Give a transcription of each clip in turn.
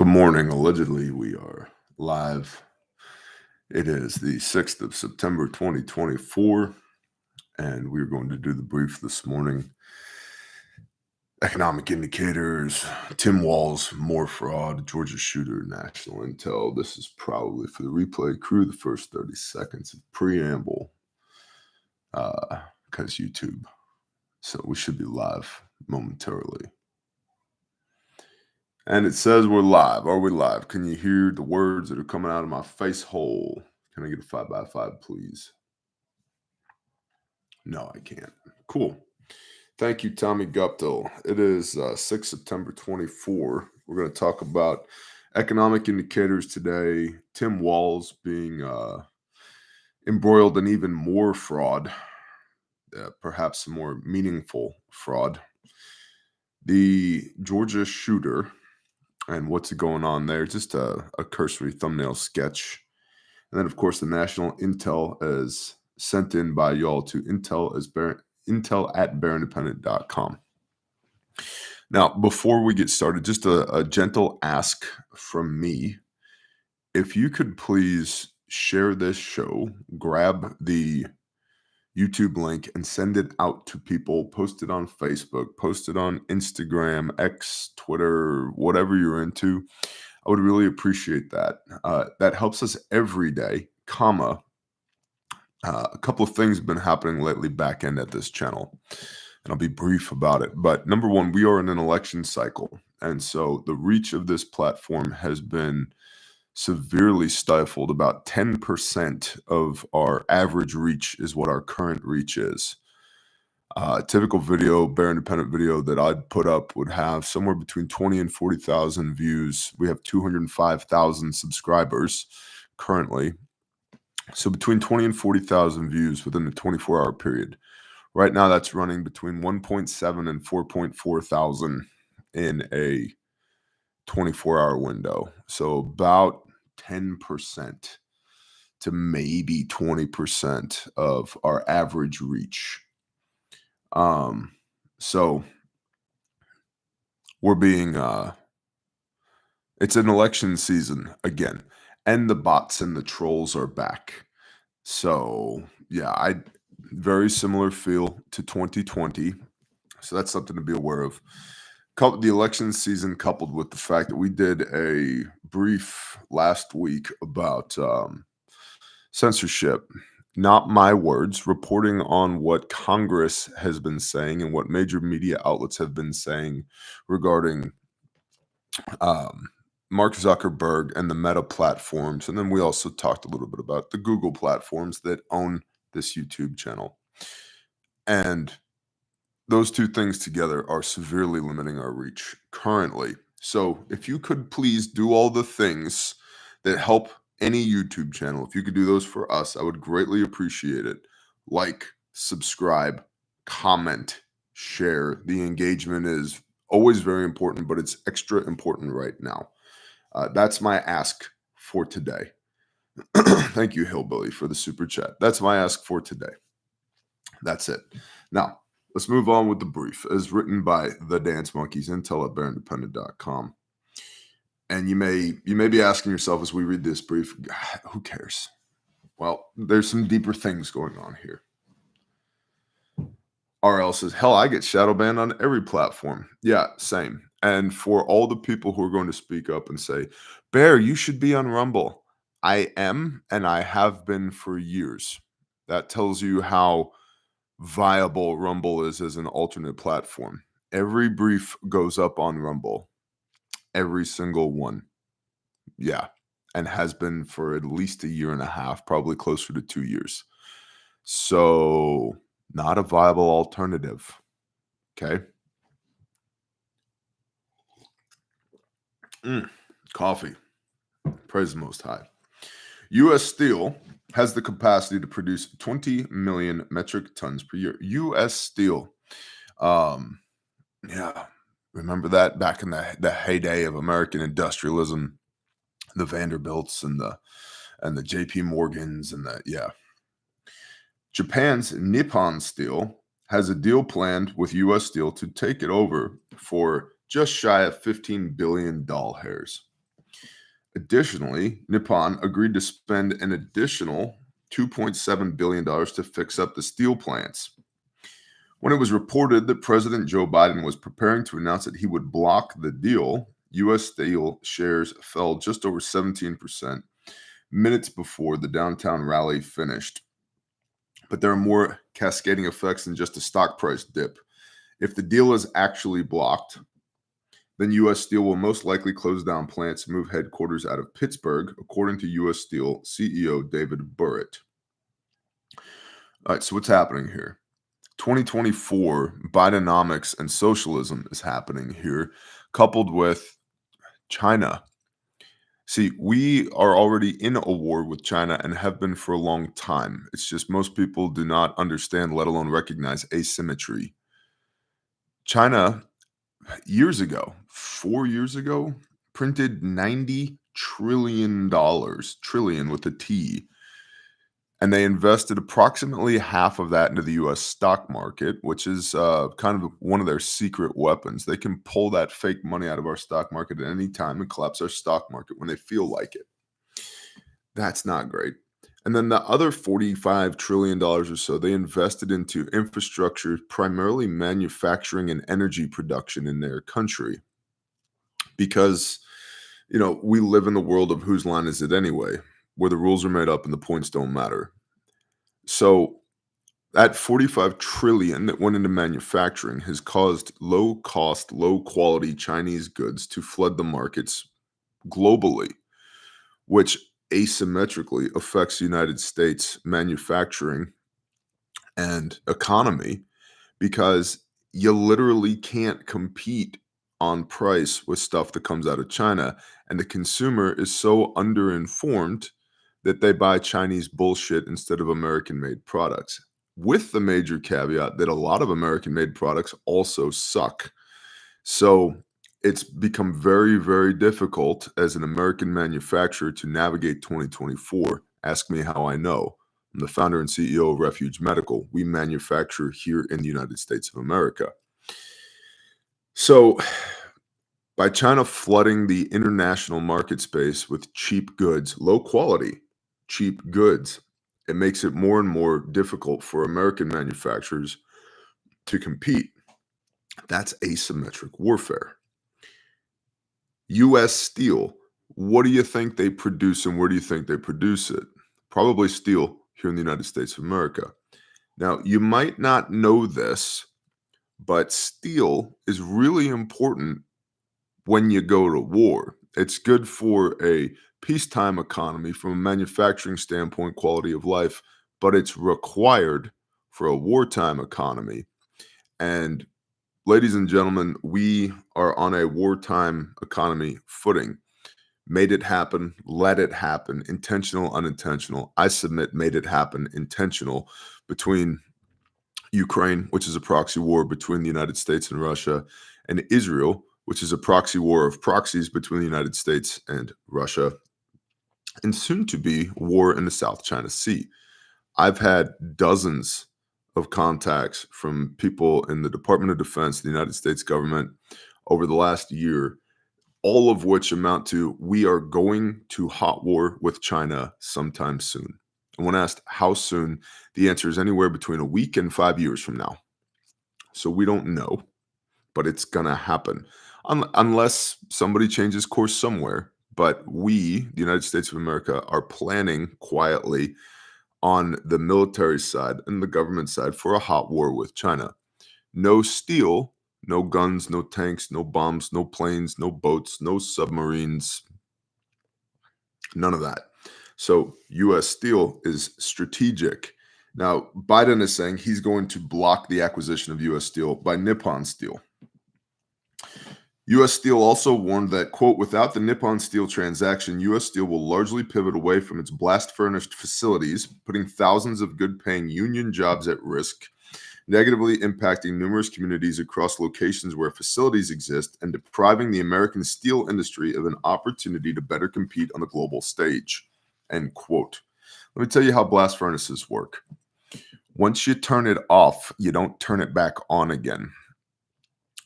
Good morning. Allegedly, we are live. It is the 6th of September, 2024, and we're going to do the brief this morning. Economic indicators, Tim Walz, more fraud, Georgia shooter, national intel. This is probably for the replay crew, the first 30 seconds of preamble, because YouTube. So we should be live momentarily. And it says we're live. Are we live? Can you hear the words that are coming out of my face hole? Can I get a 5x5, please? No, I can't. Cool. Thank you, Tommy Guptill. It is 6 September 24. We're going to talk about economic indicators today. Tim Walz being embroiled in even more fraud, perhaps more meaningful fraud. The Georgia shooter. And what's going on there? Just a cursory thumbnail sketch. And then, of course, the national intel is sent in by y'all to intel@bearindependent.com. Now, before we get started, just a gentle ask from me. If you could please share this show, grab the YouTube link and send it out to people, post it on Facebook, post it on Instagram, X, Twitter, whatever you're into. I would really appreciate that. That helps us every day, a couple of things have been happening lately back end at this channel, and I'll be brief about it. But number one, we are in an election cycle, and so the reach of this platform has been severely stifled. About 10% of our average reach is what our current reach is. Typical video, Bear Independent video that I'd put up would have somewhere between 20 and 40,000 views. We have 205,000 subscribers currently. So between 20 and 40,000 views within a 24-hour period. Right now, that's running between 1.7 and 4.4 thousand in a 24-hour window. So about 10% to maybe 20% of our average reach. So we're being, it's an election season again, and the bots and the trolls are back. So yeah, very similar feel to 2020. So that's something to be aware of. The election season coupled with the fact that we did a brief last week about censorship, not my words, reporting on what Congress has been saying and what major media outlets have been saying regarding Mark Zuckerberg and the Meta platforms. And then we also talked a little bit about the Google platforms that own this YouTube channel. And those two things together are severely limiting our reach currently. So if you could please do all the things that help any YouTube channel, if you could do those for us, I would greatly appreciate it. Like, subscribe, comment, share. The engagement is always very important, but it's extra important right now. That's my ask for today. Thank you, Hillbilly, for the super chat. That's my ask for today. That's it. Now, let's move on with the brief, as written by the Dance Monkeys, intel@bearindependent.com. And you may be asking yourself as we read this brief, who cares? Well, there's some deeper things going on here. RL says, hell, I get shadow banned on every platform. Yeah, same. And for all the people who are going to speak up and say, Bear, you should be on Rumble. I am, and I have been for years. That tells you how viable Rumble is as an alternate platform. Every brief goes up on Rumble. Every single one. Yeah. And has been for at least a year and a half, probably closer to 2 years. So not a viable alternative. Okay. Coffee. Praise the Most High. U.S. Steel has the capacity to produce 20 million metric tons per year. U.S. Steel. Yeah. Remember that back in the heyday of American industrialism, the Vanderbilts and the JP Morgans and Japan's Nippon Steel has a deal planned with U.S. Steel to take it over for just shy of $15 billion. Additionally, Nippon agreed to spend an additional $2.7 billion to fix up the steel plants. When it was reported that President Joe Biden was preparing to announce that he would block the deal, U.S. steel shares fell just over 17% minutes before the downtown rally finished. But there are more cascading effects than just a stock price dip. If the deal is actually blocked, then U.S. Steel will most likely close down plants and move headquarters out of Pittsburgh, according to U.S. Steel CEO David Burritt. All right, so what's happening here? 2024, Bidenomics and socialism is happening here, coupled with China. See, we are already in a war with China and have been for a long time. It's just most people do not understand, let alone recognize asymmetry. China, years ago, 4 years ago, printed $90 trillion, trillion with a T, and they invested approximately half of that into the US stock market, which is kind of one of their secret weapons. They can pull that fake money out of our stock market at any time and collapse our stock market when they feel like it. That's not great. And then the other $45 trillion or so, they invested into infrastructure, primarily manufacturing and energy production in their country. Because, we live in the world of whose line is it anyway, where the rules are made up and the points don't matter. So that 45 trillion that went into manufacturing has caused low cost, low quality Chinese goods to flood the markets globally, which asymmetrically affects the United States manufacturing and economy because you literally can't compete on price with stuff that comes out of China. And the consumer is so underinformed that they buy Chinese bullshit instead of American made products, with the major caveat that a lot of American made products also suck. So it's become very, very difficult as an American manufacturer to navigate 2024. Ask me how I know. I'm the founder and CEO of Refuge Medical. We manufacture here in the United States of America. So by China flooding the international market space with cheap goods, low quality, cheap goods, it makes it more and more difficult for American manufacturers to compete. That's asymmetric warfare. U.S. Steel, what do you think they produce and where do you think they produce it? Probably steel here in the United States of America. Now, you might not know this, but steel is really important when you go to war. It's good for a peacetime economy from a manufacturing standpoint, quality of life, but it's required for a wartime economy. And ladies and gentlemen, we are on a wartime economy footing. Made it happen, let it happen, intentional, unintentional. I submit made it happen, intentional, between Ukraine, which is a proxy war between the United States and Russia, and Israel, which is a proxy war of proxies between the United States and Russia, and soon to be war in the South China Sea. I've had dozens of contacts from people in the Department of Defense, the United States government, over the last year, all of which amount to we are going to hot war with China sometime soon. And when asked how soon, the answer is anywhere between a week and 5 years from now. So we don't know, but it's going to happen unless somebody changes course somewhere. But we, the United States of America, are planning quietly on the military side and the government side for a hot war with China. No steel, no guns, no tanks, no bombs, no planes, no boats, no submarines, none of that. So U.S. Steel is strategic. Now, Biden is saying he's going to block the acquisition of U.S. Steel by Nippon Steel. U.S. Steel also warned that, quote, without the Nippon Steel transaction, U.S. Steel will largely pivot away from its blast-furnished facilities, putting thousands of good-paying union jobs at risk, negatively impacting numerous communities across locations where facilities exist and depriving the American steel industry of an opportunity to better compete on the global stage, end quote. Let me tell you how blast furnaces work. Once you turn it off, you don't turn it back on again.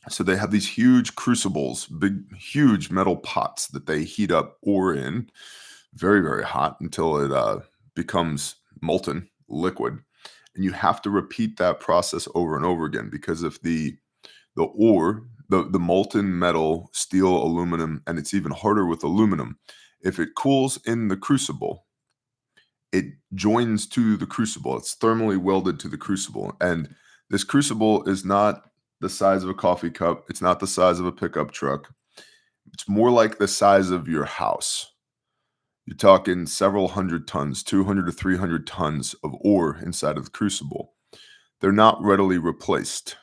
So they have these huge crucibles, big, huge metal pots that they heat up ore in, very, very hot until it becomes molten liquid. And you have to repeat that process over and over again because if the ore, the molten metal, steel, aluminum, and it's even harder with aluminum, if it cools in the crucible, it joins to the crucible. It's thermally welded to the crucible. And this crucible is not the size of a coffee cup. It's not the size of a pickup truck. It's more like the size of your house. You're talking several hundred tons, 200 to 300 tons of ore inside of the crucible. They're not readily replaced.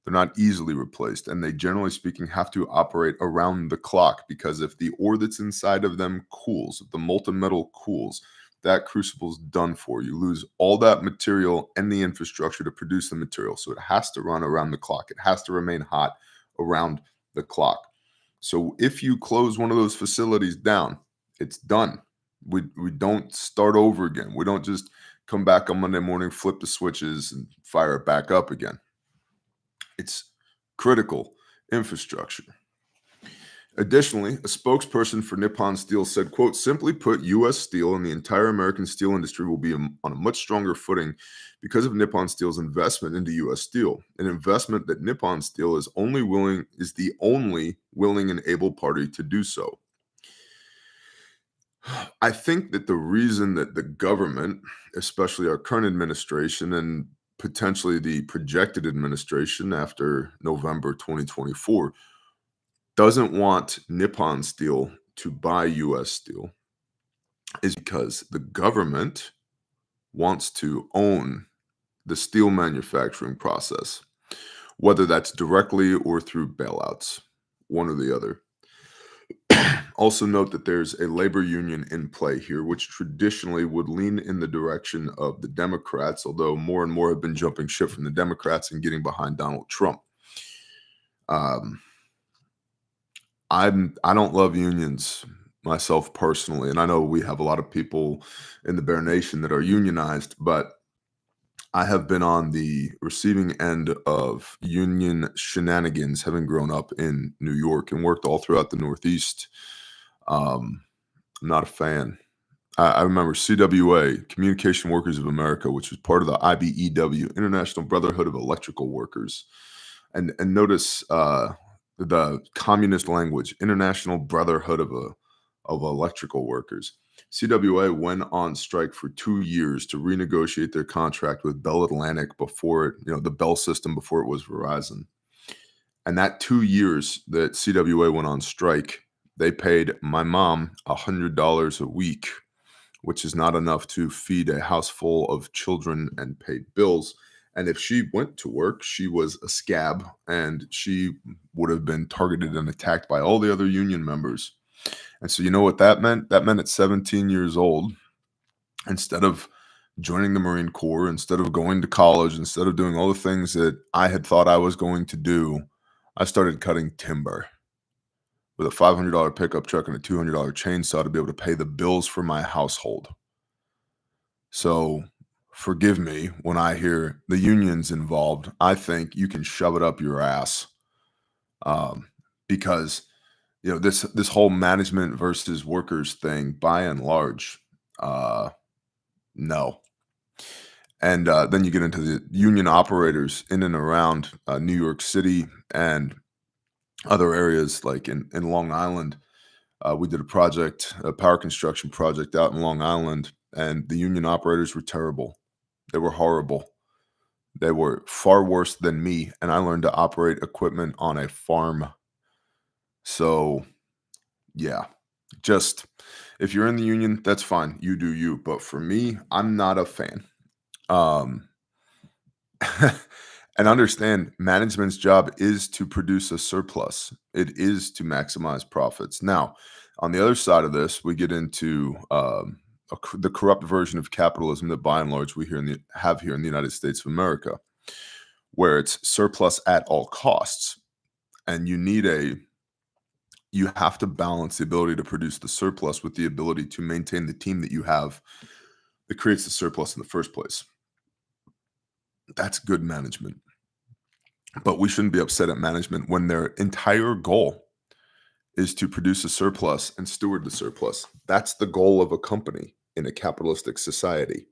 They're not easily replaced. And they, generally speaking, have to operate around the clock because if the ore that's inside of them cools, if the molten metal cools, that crucible's done for. You lose all that material and the infrastructure to produce the material. So it has to run around the clock. It has to remain hot around the clock. So if you close one of those facilities down, it's done. We don't start over again. We don't just come back on Monday morning, flip the switches, and fire it back up again. It's critical infrastructure. Additionally, a spokesperson for Nippon Steel said, quote, simply put, U.S. Steel and the entire American steel industry will be on a much stronger footing because of Nippon Steel's investment into U.S. Steel, an investment that Nippon Steel is the only willing and able party to do so. I think that the reason that the government, especially our current administration and potentially the projected administration after November 2024, doesn't want Nippon Steel to buy US Steel is because the government wants to own the steel manufacturing process, whether that's directly or through bailouts, one or the other. Also note that there's a labor union in play here, which traditionally would lean in the direction of the Democrats, although more and more have been jumping ship from the Democrats and getting behind Donald Trump. Um, I don't love unions myself personally, and I know we have a lot of people in the Bear Nation that are unionized, but I have been on the receiving end of union shenanigans, having grown up in New York and worked all throughout the Northeast. I'm not a fan. I remember CWA, Communication Workers of America, which was part of the IBEW, International Brotherhood of Electrical Workers. And notice the communist language, International Brotherhood of Electrical Workers. CWA went on strike for 2 years to renegotiate their contract with Bell Atlantic before it, the Bell system before it was Verizon. And that 2 years that CWA went on strike, they paid my mom $100 a week, which is not enough to feed a house full of children and pay bills. And if she went to work, she was a scab and she would have been targeted and attacked by all the other union members. And so, you know what that meant? That meant at 17 years old, instead of joining the Marine Corps, instead of going to college, instead of doing all the things that I had thought I was going to do, I started cutting timber with a $500 pickup truck and a $200 chainsaw to be able to pay the bills for my household. So forgive me when I hear the unions involved. I think you can shove it up your ass, because this whole management versus workers thing, by and large, no. And then you get into the union operators in and around New York City and other areas like in Long Island. We did a power construction project out in Long Island, and the union operators were terrible. They were horrible. They were far worse than me, and I learned to operate equipment on a farm. So, yeah, just if you're in the union, that's fine. You do you. But for me, I'm not a fan. Um, and understand management's job is to produce a surplus. It is to maximize profits. Now, on the other side of this, we get into the corrupt version of capitalism that, by and large, we have here in the United States of America, where it's surplus at all costs, and you have to balance the ability to produce the surplus with the ability to maintain the team that you have that creates the surplus in the first place. That's good management. But we shouldn't be upset at management when their entire goal is to produce a surplus and steward the surplus. That's the goal of a company in a capitalistic society.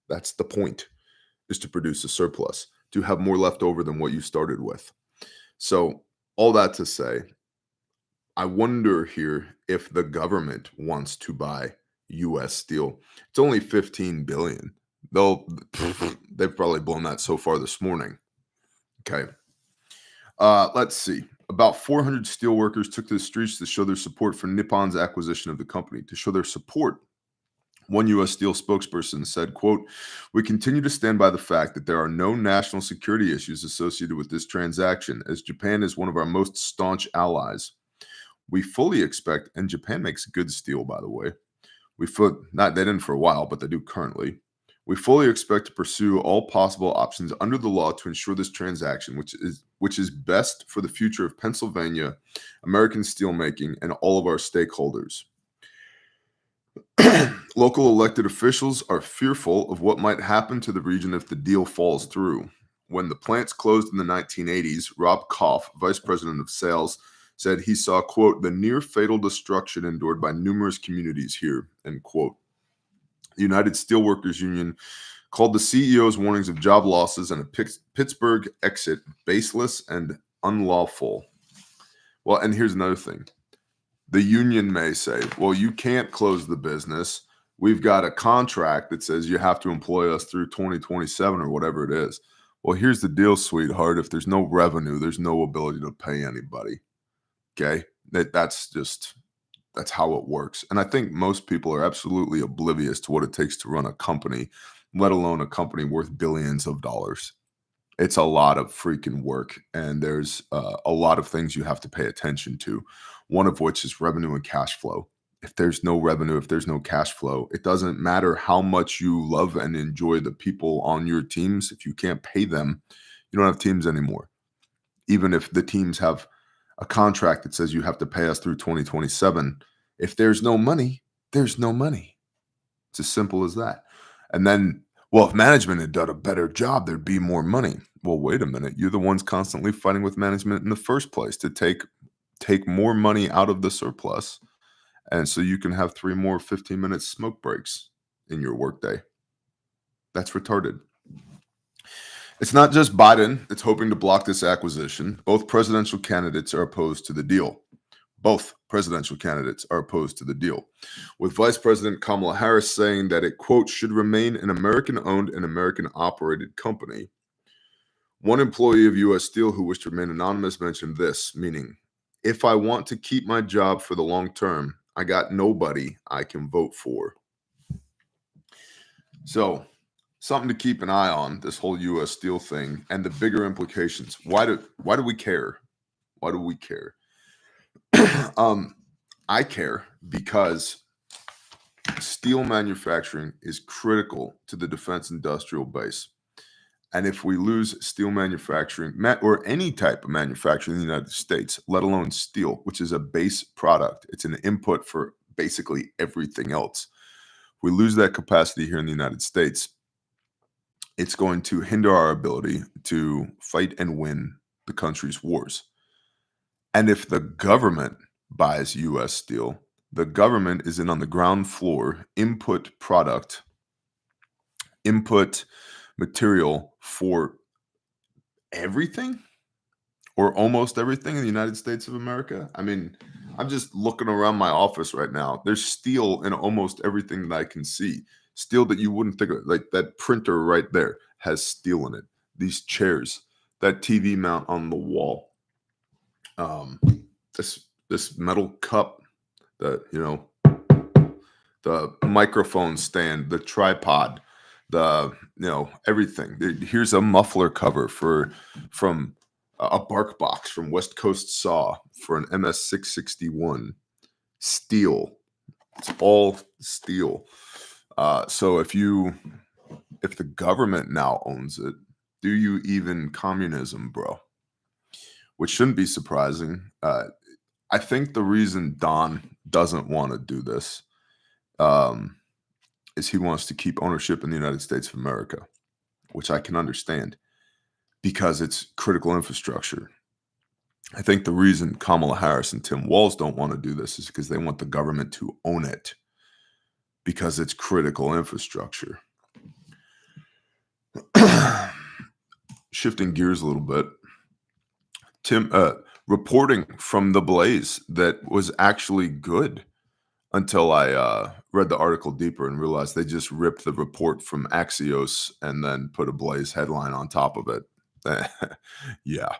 That's the point, is to produce a surplus, to have more left over than what you started with. So, all that to say, I wonder here if the government wants to buy US steel. It's only 15 billion. They'll they've probably blown that so far this morning. Okay. Let's see. About 400 steelworkers took to the streets to show their support for Nippon's acquisition of the company. To show their support, one U.S. Steel spokesperson said, quote, "We continue to stand by the fact that there are no national security issues associated with this transaction, as Japan is one of our most staunch allies. We fully expect," and Japan makes good steel, by the way. Not they didn't for a while, but they do currently. "We fully expect to pursue all possible options under the law to ensure this transaction, which is best for the future of Pennsylvania, American steelmaking, and all of our stakeholders." Local elected officials are fearful of what might happen to the region if the deal falls through. When the plants closed in the 1980s, Rob Koff, vice president of sales, said he saw, quote, "the near fatal destruction endured by numerous communities here," end quote. The United Steelworkers Union called the CEO's warnings of job losses and a Pittsburgh exit baseless and unlawful. Well, and here's another thing. The union may say, well, you can't close the business. We've got a contract that says you have to employ us through 2027 or whatever it is. Well, here's the deal, sweetheart. If there's no revenue, there's no ability to pay anybody. Okay? That's how it works. And I think most people are absolutely oblivious to what it takes to run a company, let alone a company worth billions of dollars. It's a lot of freaking work, and there's a lot of things you have to pay attention to, one of which is revenue and cash flow. If there's no revenue, if there's no cash flow, it doesn't matter how much you love and enjoy the people on your teams. If you can't pay them, you don't have teams anymore. Even if the teams have a contract that says you have to pay us through 2027, if there's no money, there's no money. It's as simple as that. And then, well, if management had done a better job, there'd be more money. Well, wait a minute. You're the ones constantly fighting with management in the first place to take more money out of the surplus. And so you can have 3 more 15-minute smoke breaks in your workday. That's retarded. It's not just Biden that's hoping to block this acquisition. Both presidential candidates are opposed to the deal. Both presidential candidates are opposed to the deal, with Vice President Kamala Harris saying that it, quote, "should remain an American-owned and American-operated company." One employee of U.S. Steel who wished to remain anonymous mentioned this, meaning, "If I want to keep my job for the long term, I got nobody I can vote for." So, something to keep an eye on, this whole U.S. Steel thing and the bigger implications. Why do we care? Why do we care? I care because steel manufacturing is critical to the defense industrial base. And if we lose steel manufacturing or any type of manufacturing in the United States, let alone steel, which is a base product, it's an input for basically everything else. If we lose that capacity here in the United States, it's going to hinder our ability to fight and win the country's wars. And if the government buys U.S. steel, the government is in on the ground floor, input material for everything or almost everything in the United States of America. I mean, I'm just looking around my office right now. There's steel in almost everything that I can see. Steel that you wouldn't think of, like that printer right there has steel in it. These chairs, that TV mount on the wall, this metal cup, the the microphone stand, the tripod, everything. Here's a muffler cover from a bark box from West Coast Saw for an MS-661. Steel. It's all steel. So if the government now owns it, do you even communism, bro? Which shouldn't be surprising. I think the reason Don doesn't want to do this is he wants to keep ownership in the United States of America, which I can understand. because it's critical infrastructure. I think the reason Kamala Harris and Tim Walz don't want to do this is because they want the government to own it because it's critical infrastructure. Shifting gears a little bit, reporting from the Blaze that was actually good until I read the article deeper and realized they just ripped the report from Axios and then put a Blaze headline on top of it. Yeah.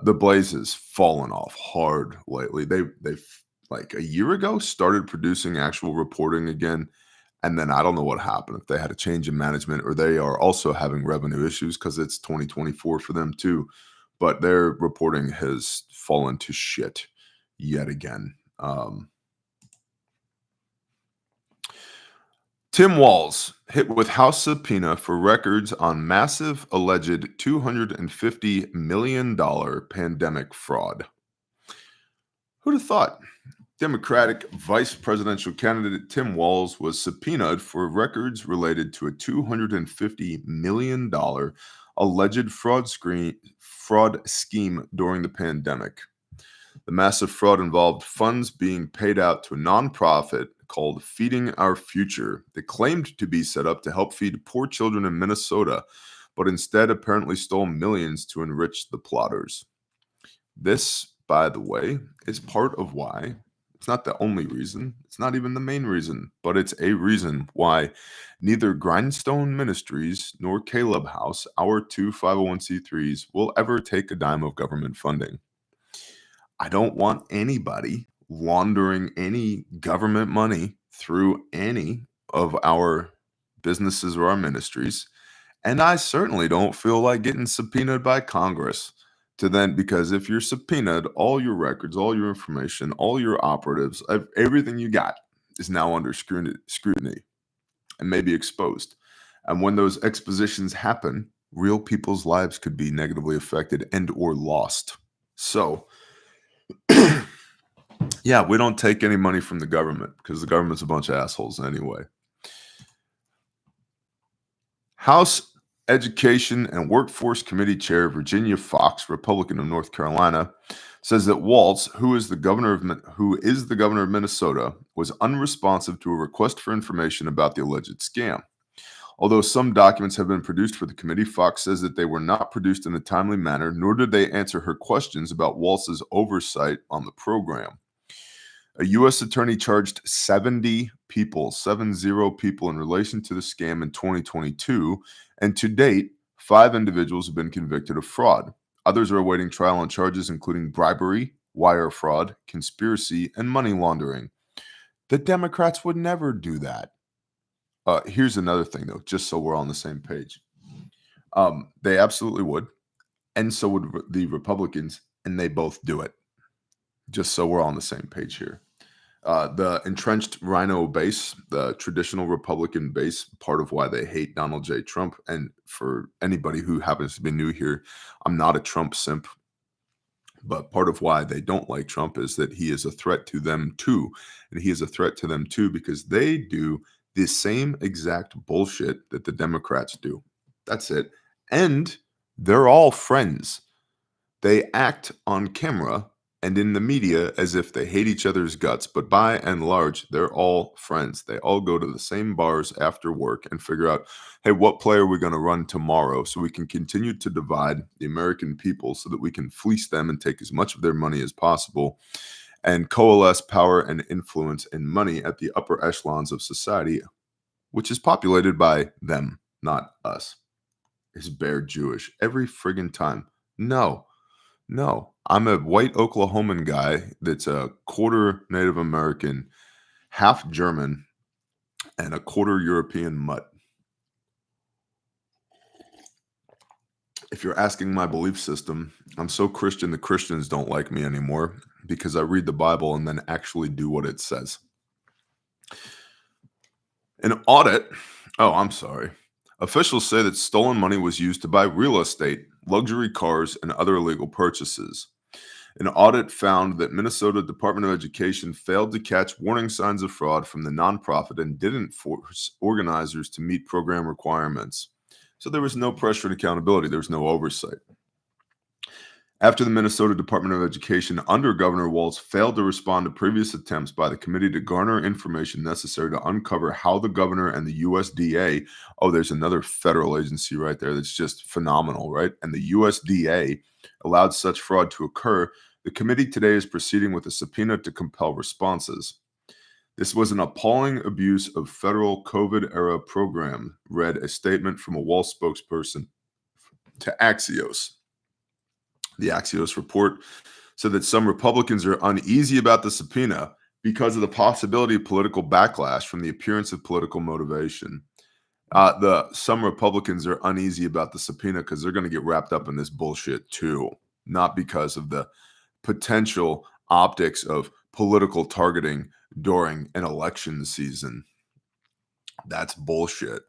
The Blaze has fallen off hard lately. They've like a year ago started producing actual reporting again, and then I don't know what happened, if they had a change in management or they are also having revenue issues because it's 2024 for them too. But their reporting has fallen to shit yet again. Tim Walz hit with House subpoena for records on massive alleged $250 million pandemic fraud. Who'd have thought? Democratic vice presidential candidate Tim Walz was subpoenaed for records related to a $250 million alleged fraud scheme during the pandemic. The massive fraud involved funds being paid out to a nonprofit called Feeding Our Future that claimed to be set up to help feed poor children in Minnesota, but instead apparently stole millions to enrich the plotters. This, by the way, is part of why, it's not the only reason, it's not even the main reason, but it's a reason why neither Grindstone Ministries nor Caleb House, our two 501c3s, will ever take a dime of government funding. I don't want anybody laundering any government money through any of our businesses or our ministries. And I certainly don't feel like getting subpoenaed by Congress to then, because if you're subpoenaed, all your records, all your information, all your operatives, everything you got is now under scrutiny and may be exposed. And when those expositions happen, real people's lives could be negatively affected and or lost. So, yeah, we don't take any money from the government because the government's a bunch of assholes anyway. House Education and Workforce Committee Chair Virginia Fox, Republican of North Carolina, says that Walz, who is the governor of Minnesota, was unresponsive to a request for information about the alleged scam. Although some documents have been produced for the committee, Fox says that they were not produced in a timely manner, nor did they answer her questions about Walz's oversight on the program. A U.S. attorney charged 70 people in relation to the scam in 2022, and to date, 5 individuals have been convicted of fraud. Others are awaiting trial on charges including bribery, wire fraud, conspiracy, and money laundering. The Democrats would never do that. Here's another thing, though, just so we're on the same page. They absolutely would, and so would the Republicans, and they both do it. Just so we're on the same page here. The entrenched Rhino base, the traditional Republican base, part of why they hate Donald J. Trump. And for anybody who happens to be new here, I'm not a Trump simp. But part of why they don't like Trump is that he is a threat to them too. And he is a threat to them too because they do the same exact bullshit that the Democrats do. That's it. And they're all friends. They act on camera and in the media as if they hate each other's guts, but by and large, they're all friends. They all go to the same bars after work and figure out, hey, what play are we going to run tomorrow so we can continue to divide the American people so that we can fleece them and take as much of their money as possible and coalesce power and influence and money at the upper echelons of society, which is populated by them, not us. Is Bear Jewish every friggin' time? No. I'm a white Oklahoman guy that's a quarter Native American, half German, and a quarter European mutt. If you're asking my belief system, I'm so Christian the Christians don't like me anymore because I read the Bible and then actually do what it says. Officials say that stolen money was used to buy real estate, luxury cars, and other illegal purchases. An audit found that Minnesota Department of Education failed to catch warning signs of fraud from the nonprofit and didn't force organizers to meet program requirements. So there was no pressure and accountability. There was no oversight. After the Minnesota Department of Education under Governor Walz failed to respond to previous attempts by the committee to garner information necessary to uncover how the governor and the USDA, oh, there's another federal agency right there that's just phenomenal, right? And the USDA allowed such fraud to occur, the committee today is proceeding with a subpoena to compel responses. This was an appalling abuse of federal COVID-era program, read a statement from a Walz spokesperson to Axios. The Axios report said that some Republicans are uneasy about the subpoena because of the possibility of political backlash from the appearance of political motivation. Some Republicans are uneasy about the subpoena because they're going to get wrapped up in this bullshit too, not because of the potential optics of political targeting during an election season. That's bullshit,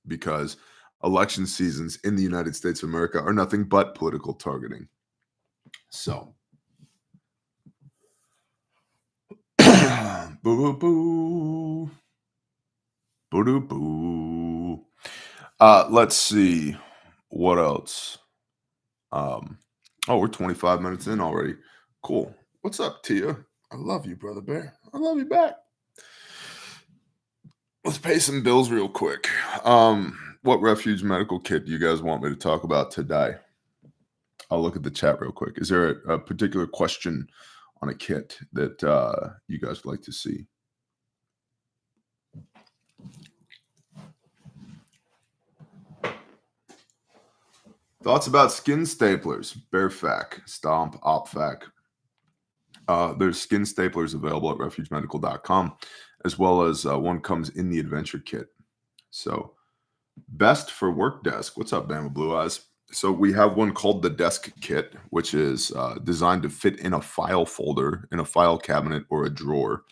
because election seasons in the United States of America are nothing but political targeting. So, boo boo boo, boo doo boo. Let's see what else. Oh, we're 25 minutes in already. Cool. What's up, Tia? I love you, brother bear. I love you back. Let's pay some bills real quick. What refuge medical kit do you guys want me to talk about today? I'll look at the chat real quick. Is there a particular question on a kit that you guys would like to see? Thoughts about skin staplers? Bearfac, Stomp, OpFac. There's skin staplers available at refugemedical.com, as well as one comes in the adventure kit. So, best for work desk. What's up, Bama Blue Eyes? So we have one called the desk kit, which is designed to fit in a file folder, in a file cabinet, or a drawer.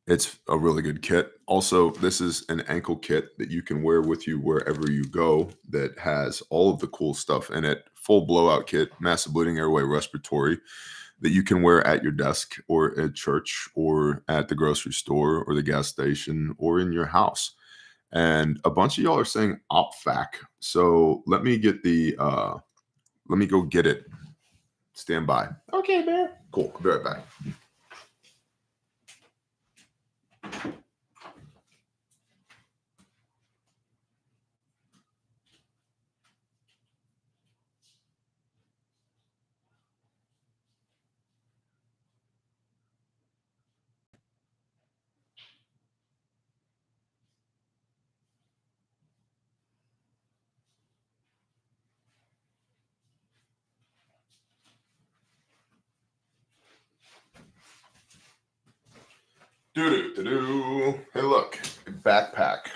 It's a really good kit. Also, this is an ankle kit that you can wear with you wherever you go, that has all of the cool stuff in it. Full blowout kit, massive bleeding airway respiratory, that you can wear at your desk or at church or at the grocery store or the gas station or in your house. And a bunch of y'all are saying OpFac. So let me get let me go get it. Stand by. Okay, Bear. Cool. I'll be right back. Do-do-do-do. Hey, look. Backpack.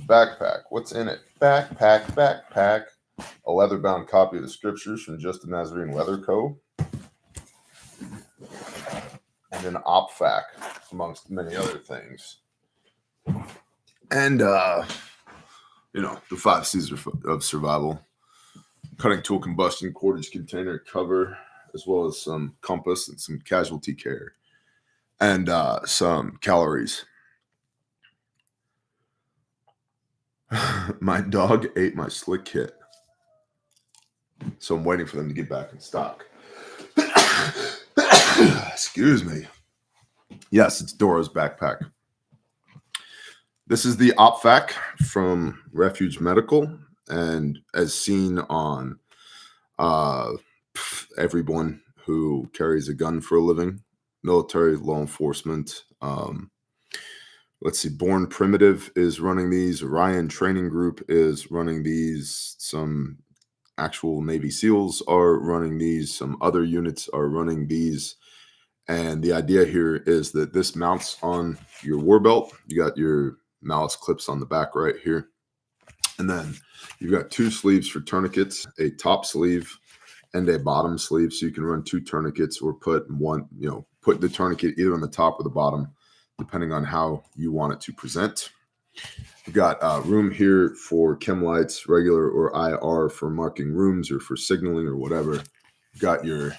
Backpack. What's in it? Backpack. A leather-bound copy of the scriptures from Just a Nazarene Leather Co. And an OpFac, amongst many other things. And, the 5 C's of survival. Cutting tool, combustion, cordage container, cover, as well as some compass and some casualty care. And some calories. My dog ate my slick kit, so I'm waiting for them to get back in stock. Excuse me. Yes, it's Dora's backpack. This is the OpFac from Refuge Medical, and as seen on everyone who carries a gun for a living, military, law enforcement. Let's see, Born Primitive is running these. Ryan Training Group is running these. Some actual Navy SEALs are running these. Some other units are running these. And the idea here is that this mounts on your war belt. You got your malice clips on the back right here. And then you've got 2 sleeves for tourniquets, a top sleeve and a bottom sleeve. So you can run 2 tourniquets or put one, put the tourniquet either on the top or the bottom, depending on how you want it to present. You've got room here for chem lights, regular or IR for marking rooms or for signaling or whatever. You've got your,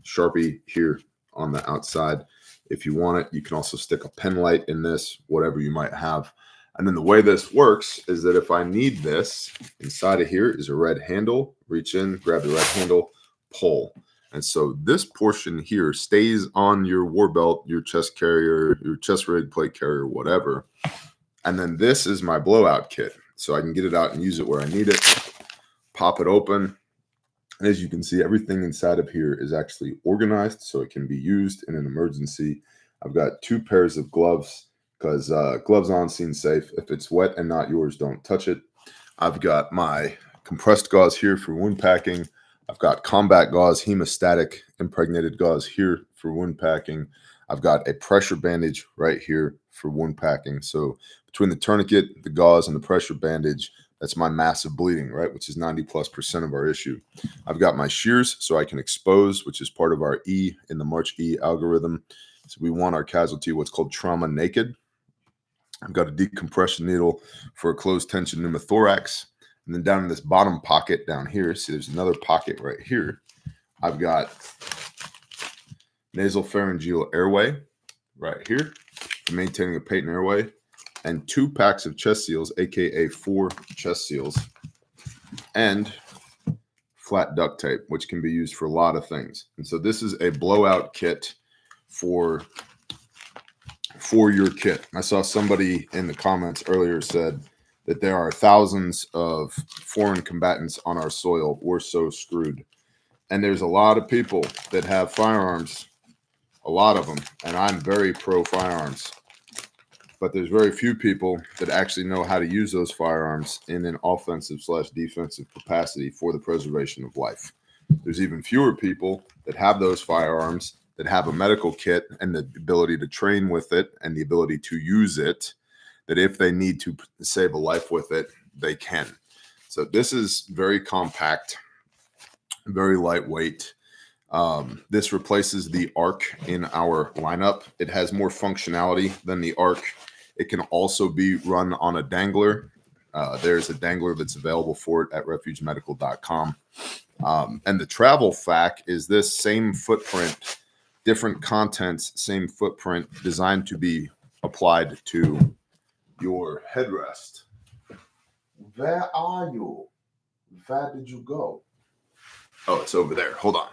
Sharpie here on the outside. if you want it. You can also stick a pen light in this, whatever you might have. And then the way this works is that if I need this, inside of here is a red handle. Reach in, grab the red handle, pull. And so this portion here stays on your war belt, your chest carrier, your chest rig, plate carrier, whatever. And then this is my blowout kit. So I can get it out and use it where I need it. Pop it open. And as you can see, everything inside of here is actually organized so it can be used in an emergency. I've got 2 pairs of gloves because gloves on, scene safe. If it's wet and not yours, don't touch it. I've got my compressed gauze here for wound packing. I've got combat gauze, hemostatic impregnated gauze here for wound packing. I've got a pressure bandage right here for wound packing. So between the tourniquet, the gauze, and the pressure bandage, that's my massive bleeding, right? Which is 90+% of our issue. I've got my shears so I can expose, which is part of our E in the March E algorithm. So we want our casualty what's called trauma naked. I've got a decompression needle for a closed tension pneumothorax. And then down in this bottom pocket down here, see there's another pocket right here. I've got nasal pharyngeal airway right here for maintaining a patent airway, and 2 packs of chest seals, aka 4 chest seals, and flat duct tape, which can be used for a lot of things. And so this is a blowout kit for your kit. I saw somebody in the comments earlier said that there are thousands of foreign combatants on our soil. We're so screwed. And there's a lot of people that have firearms, a lot of them, and I'm very pro firearms. But there's very few people that actually know how to use those firearms in an offensive/defensive capacity for the preservation of life. There's even fewer people that have those firearms, that have a medical kit and the ability to train with it and the ability to use it, that if they need to save a life with it, they can. So this is very compact, very lightweight. This replaces the ARC in our lineup. It has more functionality than the ARC. It can also be run on a dangler. There's a dangler that's available for it at refugemedical.com. And the travel fac is this same footprint, different contents, same footprint, designed to be applied to your headrest. Where are you? Where did you go? Oh, it's over there. Hold on.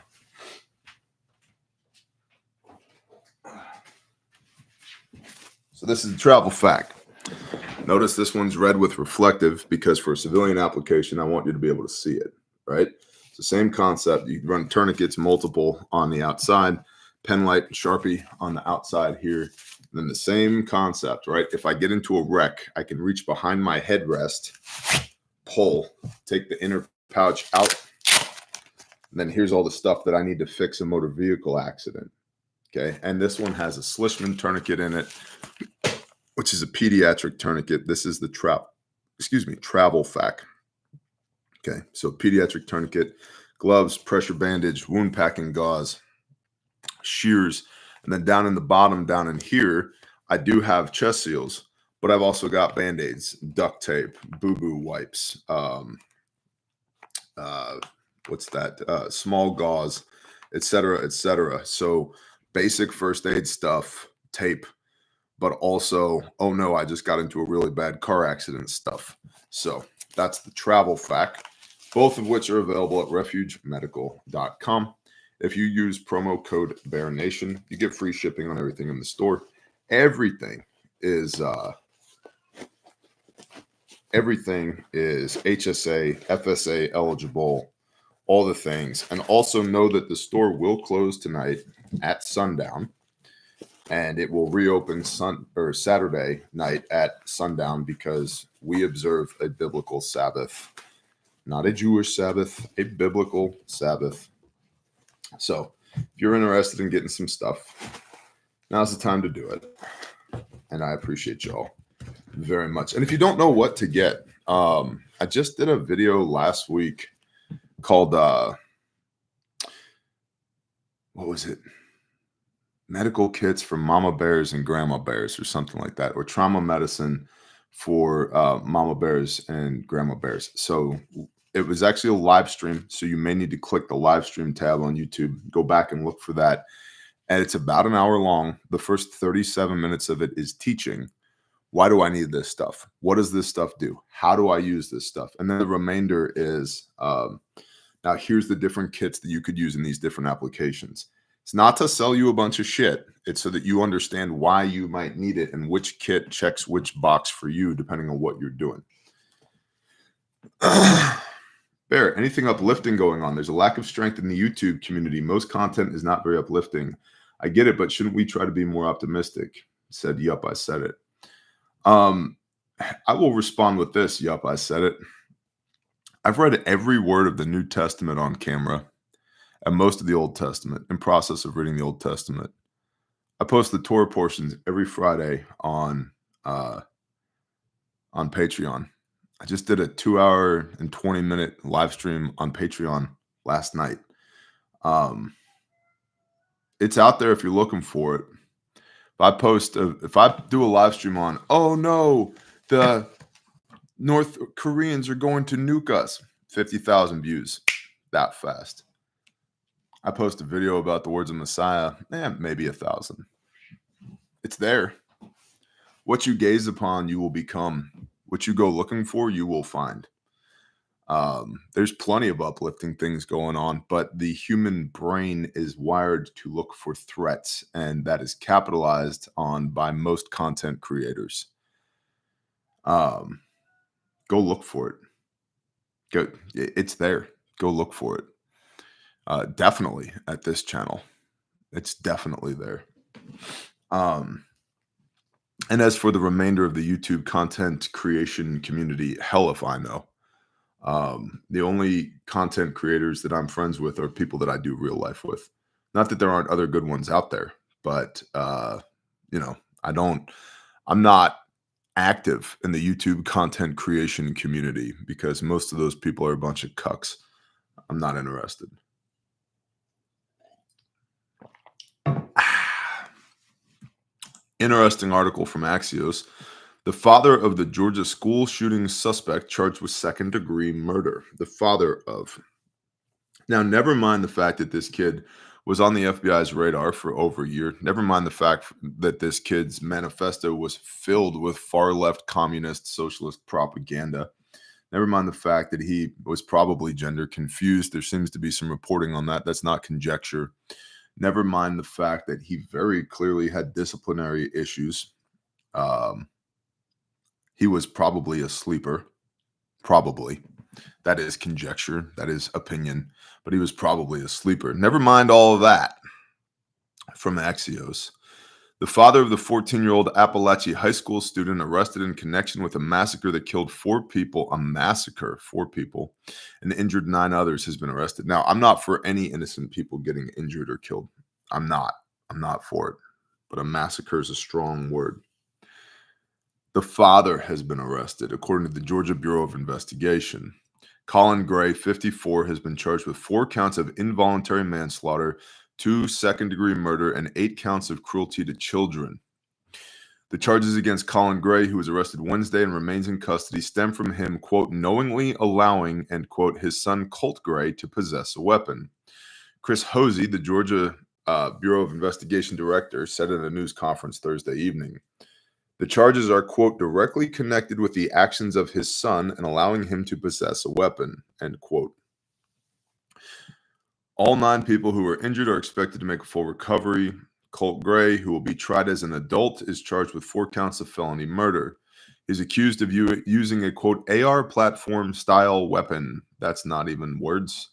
So this is the travel fac. Notice this one's red with reflective because for a civilian application, I want you to be able to see it, right? It's the same concept. You run tourniquets, multiple on the outside, pen light, Sharpie on the outside here. And then the same concept, right? If I get into a wreck, I can reach behind my headrest, pull, take the inner pouch out. And then here's all the stuff that I need to fix a motor vehicle accident. Okay, and this one has a Slishman tourniquet in it, which is a pediatric tourniquet. This is the travel fac. Okay, so pediatric tourniquet, gloves, pressure bandage, wound packing gauze, shears, and then down in the bottom, down in here, I do have chest seals, but I've also got band-aids, duct tape, boo-boo wipes, small gauze, etc., etc. So basic first aid stuff, tape, but also, oh no, I just got into a really bad car accident stuff. So that's the travel fac, both of which are available at refugemedical.com. If you use promo code BEARNATION, you get free shipping on everything in the store. Everything is HSA, FSA eligible, all the things. And also know that the store will close tonight at sundown, and it will reopen Saturday night at sundown because we observe a biblical Sabbath, not a Jewish Sabbath, a biblical Sabbath. So if you're interested in getting some stuff, now's the time to do it. And I appreciate y'all very much. And if you don't know what to get, I just did a video last week called, what was it? Medical kits for mama bears and grandma bears or something like that, or trauma medicine for mama bears and grandma bears. So it was actually a live stream. So you may need to click the live stream tab on YouTube, go back and look for that. and it's about an hour long. The first 37 minutes of it is teaching. Why do I need this stuff? What does this stuff do? How do I use this stuff? And then the remainder is now here's the different kits that you could use in these different applications. It's not to sell you a bunch of shit. It's so that you understand why you might need it and which kit checks which box for you, depending on what you're doing. Bear, anything uplifting going on? There's a lack of strength in the YouTube community. Most content is not very uplifting. I get it, but shouldn't we try to be more optimistic? Said, yup, I said it. I will respond with this. Yup, I said it. I've read every word of the New Testament on camera and most of the Old Testament, in process of reading the Old Testament. I post the Torah portions every Friday on Patreon. I just did a 2-hour and 20-minute live stream on Patreon last night. It's out there if you're looking for it. If I do a live stream on, oh no, the North Koreans are going to nuke us, 50,000 views that fast. I post a video about the words of Messiah, maybe 1,000. It's there. What you gaze upon, you will become. What you go looking for, you will find. There's plenty of uplifting things going on, but the human brain is wired to look for threats, and that is capitalized on by most content creators. Go look for it. It's there. Go look for it. Definitely at this channel. It's definitely there. And as for the remainder of the YouTube content creation community, hell if I know. The only content creators that I'm friends with are people that I do real life with. Not that there aren't other good ones out there, but I'm not active in the YouTube content creation community because most of those people are a bunch of cucks. I'm not interested. Interesting article from Axios. The father of the Georgia school shooting suspect charged with second-degree murder. The father of. Now, never mind the fact that this kid was on the FBI's radar for over a year. Never mind the fact that this kid's manifesto was filled with far-left communist socialist propaganda. Never mind the fact that he was probably gender confused. There seems to be some reporting on that. That's not conjecture. Never mind the fact that he very clearly had disciplinary issues. He was probably a sleeper. Probably. That is conjecture. That is opinion. But he was probably a sleeper. Never mind all of that. From Axios. The father of the 14-year-old Appalachia high school student arrested in connection with a massacre that killed 4 people. A massacre. 4 people. And injured 9 others has been arrested. Now, I'm not for any innocent people getting injured or killed. I'm not for it. But a massacre is a strong word. The father has been arrested, according to the Georgia Bureau of Investigation. Colin Gray, 54, has been charged with 4 counts of involuntary manslaughter, 2 second-degree murder, and 8 counts of cruelty to children. The charges against Colin Gray, who was arrested Wednesday and remains in custody, stem from him, quote, knowingly allowing, end quote, his son Colt Gray to possess a weapon. Chris Hosey, the Georgia Bureau of Investigation director, said at a news conference Thursday evening, the charges are, quote, directly connected with the actions of his son and allowing him to possess a weapon, end quote. All 9 people who were injured are expected to make a full recovery. Colt Gray, who will be tried as an adult, is charged with 4 counts of felony murder. He's accused of using a, quote, AR platform-style weapon, that's not even words,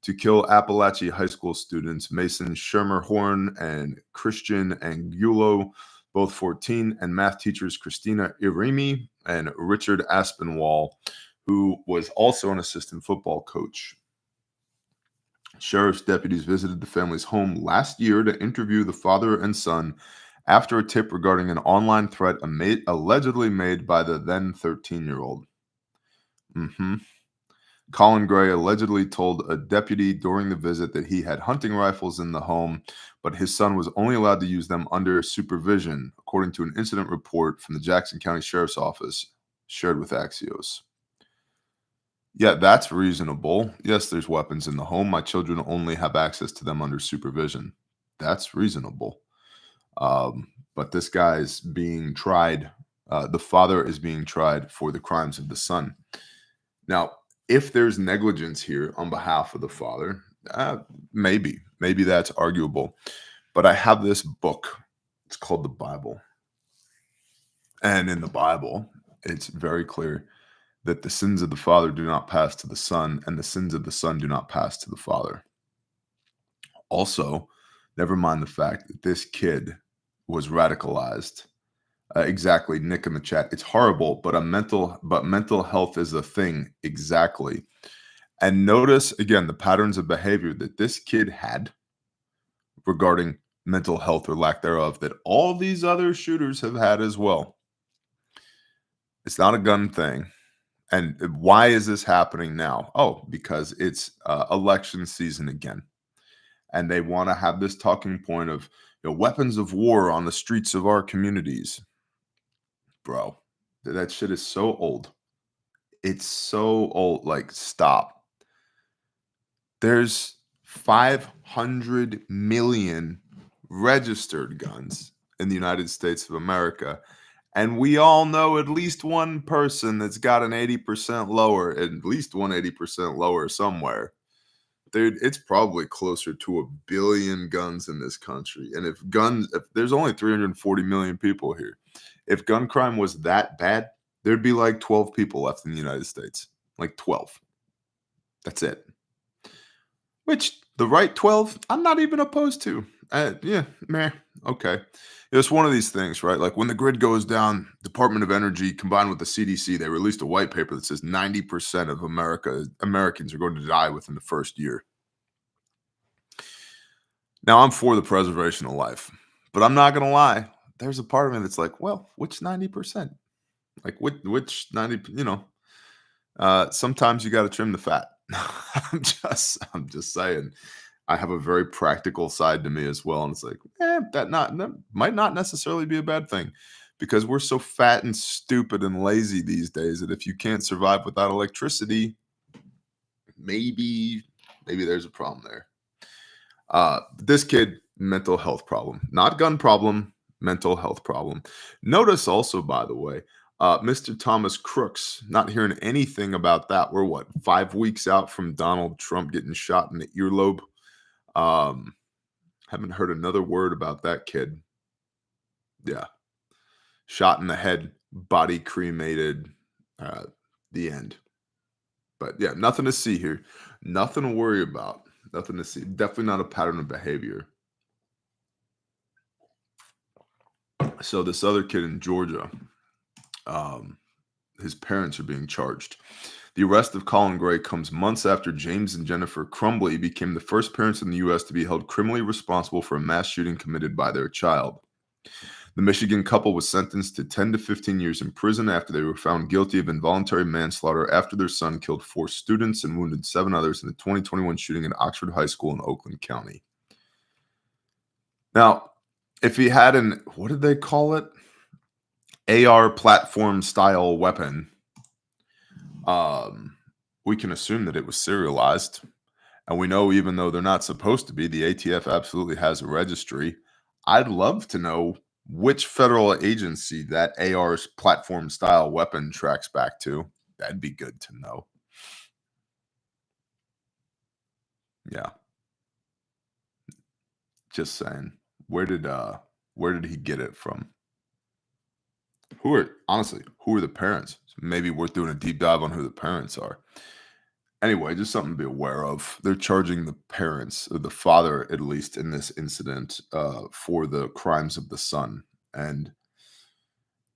to kill Appalachia high school students Mason Schermerhorn and Christian Angulo, both 14, and math teachers Christina Irimi and Richard Aspinwall, who was also an assistant football coach. Sheriff's deputies visited the family's home last year to interview the father and son after a tip regarding an online threat allegedly made by the then 13-year-old. Colin Gray allegedly told a deputy during the visit that he had hunting rifles in the home, but his son was only allowed to use them under supervision, according to an incident report from the Jackson County Sheriff's Office shared with Axios. Yeah, that's reasonable. Yes, there's weapons in the home. My children only have access to them under supervision. That's reasonable. But this guy is being tried. The father is being tried for the crimes of the son. Now, if there's negligence here on behalf of the father, maybe that's arguable. But I have this book. It's called the Bible. And in the Bible, it's very clear that the sins of the father do not pass to the son, and the sins of the son do not pass to the father. Also, never mind the fact that this kid was radicalized. Exactly, Nick in the chat. It's horrible, but mental health is a thing. Exactly. And notice again the patterns of behavior that this kid had regarding mental health or lack thereof that all these other shooters have had as well. It's not a gun thing. And why is this happening now? Oh, because it's election season again. And they want to have this talking point of weapons of war on the streets of our communities. Bro, that shit is so old. It's so old. Like, stop. There's 500 million registered guns in the United States of America. And we all know at least one person that's got an 80% lower, at least 180% lower somewhere. Dude, it's probably closer to 1 billion guns in this country. And if there's only 340 million people here. If gun crime was that bad, there'd be like 12 people left in the United States. Like 12. That's it. Which the right 12, I'm not even opposed to. Yeah, meh, okay. It's one of these things, right? Like when the grid goes down, Department of Energy combined with the CDC, they released a white paper that says 90% of Americans are going to die within the first year. Now, I'm for the preservation of life, but I'm not going to lie. There's a part of me that's like, well, which 90%? Like which 90, sometimes you got to trim the fat. I'm just saying. I have a very practical side to me as well, and it's like, that might not necessarily be a bad thing, because we're so fat and stupid and lazy these days that if you can't survive without electricity, maybe there's a problem there. This kid, mental health problem, not gun problem, mental health problem. Notice also, by the way, Mr. Thomas Crooks, not hearing anything about that. We're 5 weeks out from Donald Trump getting shot in the earlobe. Haven't heard another word about that kid. Yeah. Shot in the head, body cremated, the end. But yeah, nothing to see here. Nothing to worry about. Nothing to see. Definitely not a pattern of behavior. So this other kid in Georgia, his parents are being charged. The arrest of Colin Gray comes months after James and Jennifer Crumbly became the first parents in the U.S. to be held criminally responsible for a mass shooting committed by their child. The Michigan couple was sentenced to 10 to 15 years in prison after they were found guilty of involuntary manslaughter after their son killed 4 students and wounded 7 others in the 2021 shooting at Oxford High School in Oakland County. Now, if he had what did they call it? AR platform style weapon, we can assume that it was serialized. And we know, even though they're not supposed to be, the ATF absolutely has a registry. I'd love to know which federal agency that AR platform style weapon tracks back to. That'd be good to know. Yeah. Just saying. Where did he get it from? Who are the parents? Maybe worth doing a deep dive on who the parents are. Anyway, just something to be aware of. They're charging the parents, or the father at least in this incident, for the crimes of the son. And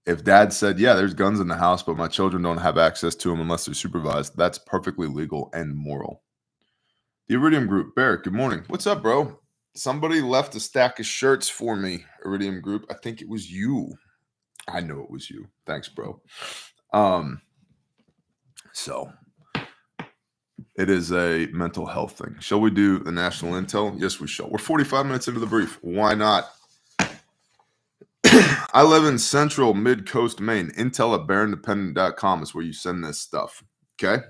if dad said, yeah, there's guns in the house, but my children don't have access to them unless they're supervised, that's perfectly legal and moral. The Iridium Group, Barrett, good morning. What's up, bro? Somebody left a stack of shirts for me, Iridium Group. I think it was you. I know it was you. Thanks, bro. So it is a mental health thing. Shall we do the national intel? Yes, we shall. We're 45 minutes into the brief. Why not? I live in central mid-coast Maine. Intel at bearindependent.com is where you send this stuff. Okay?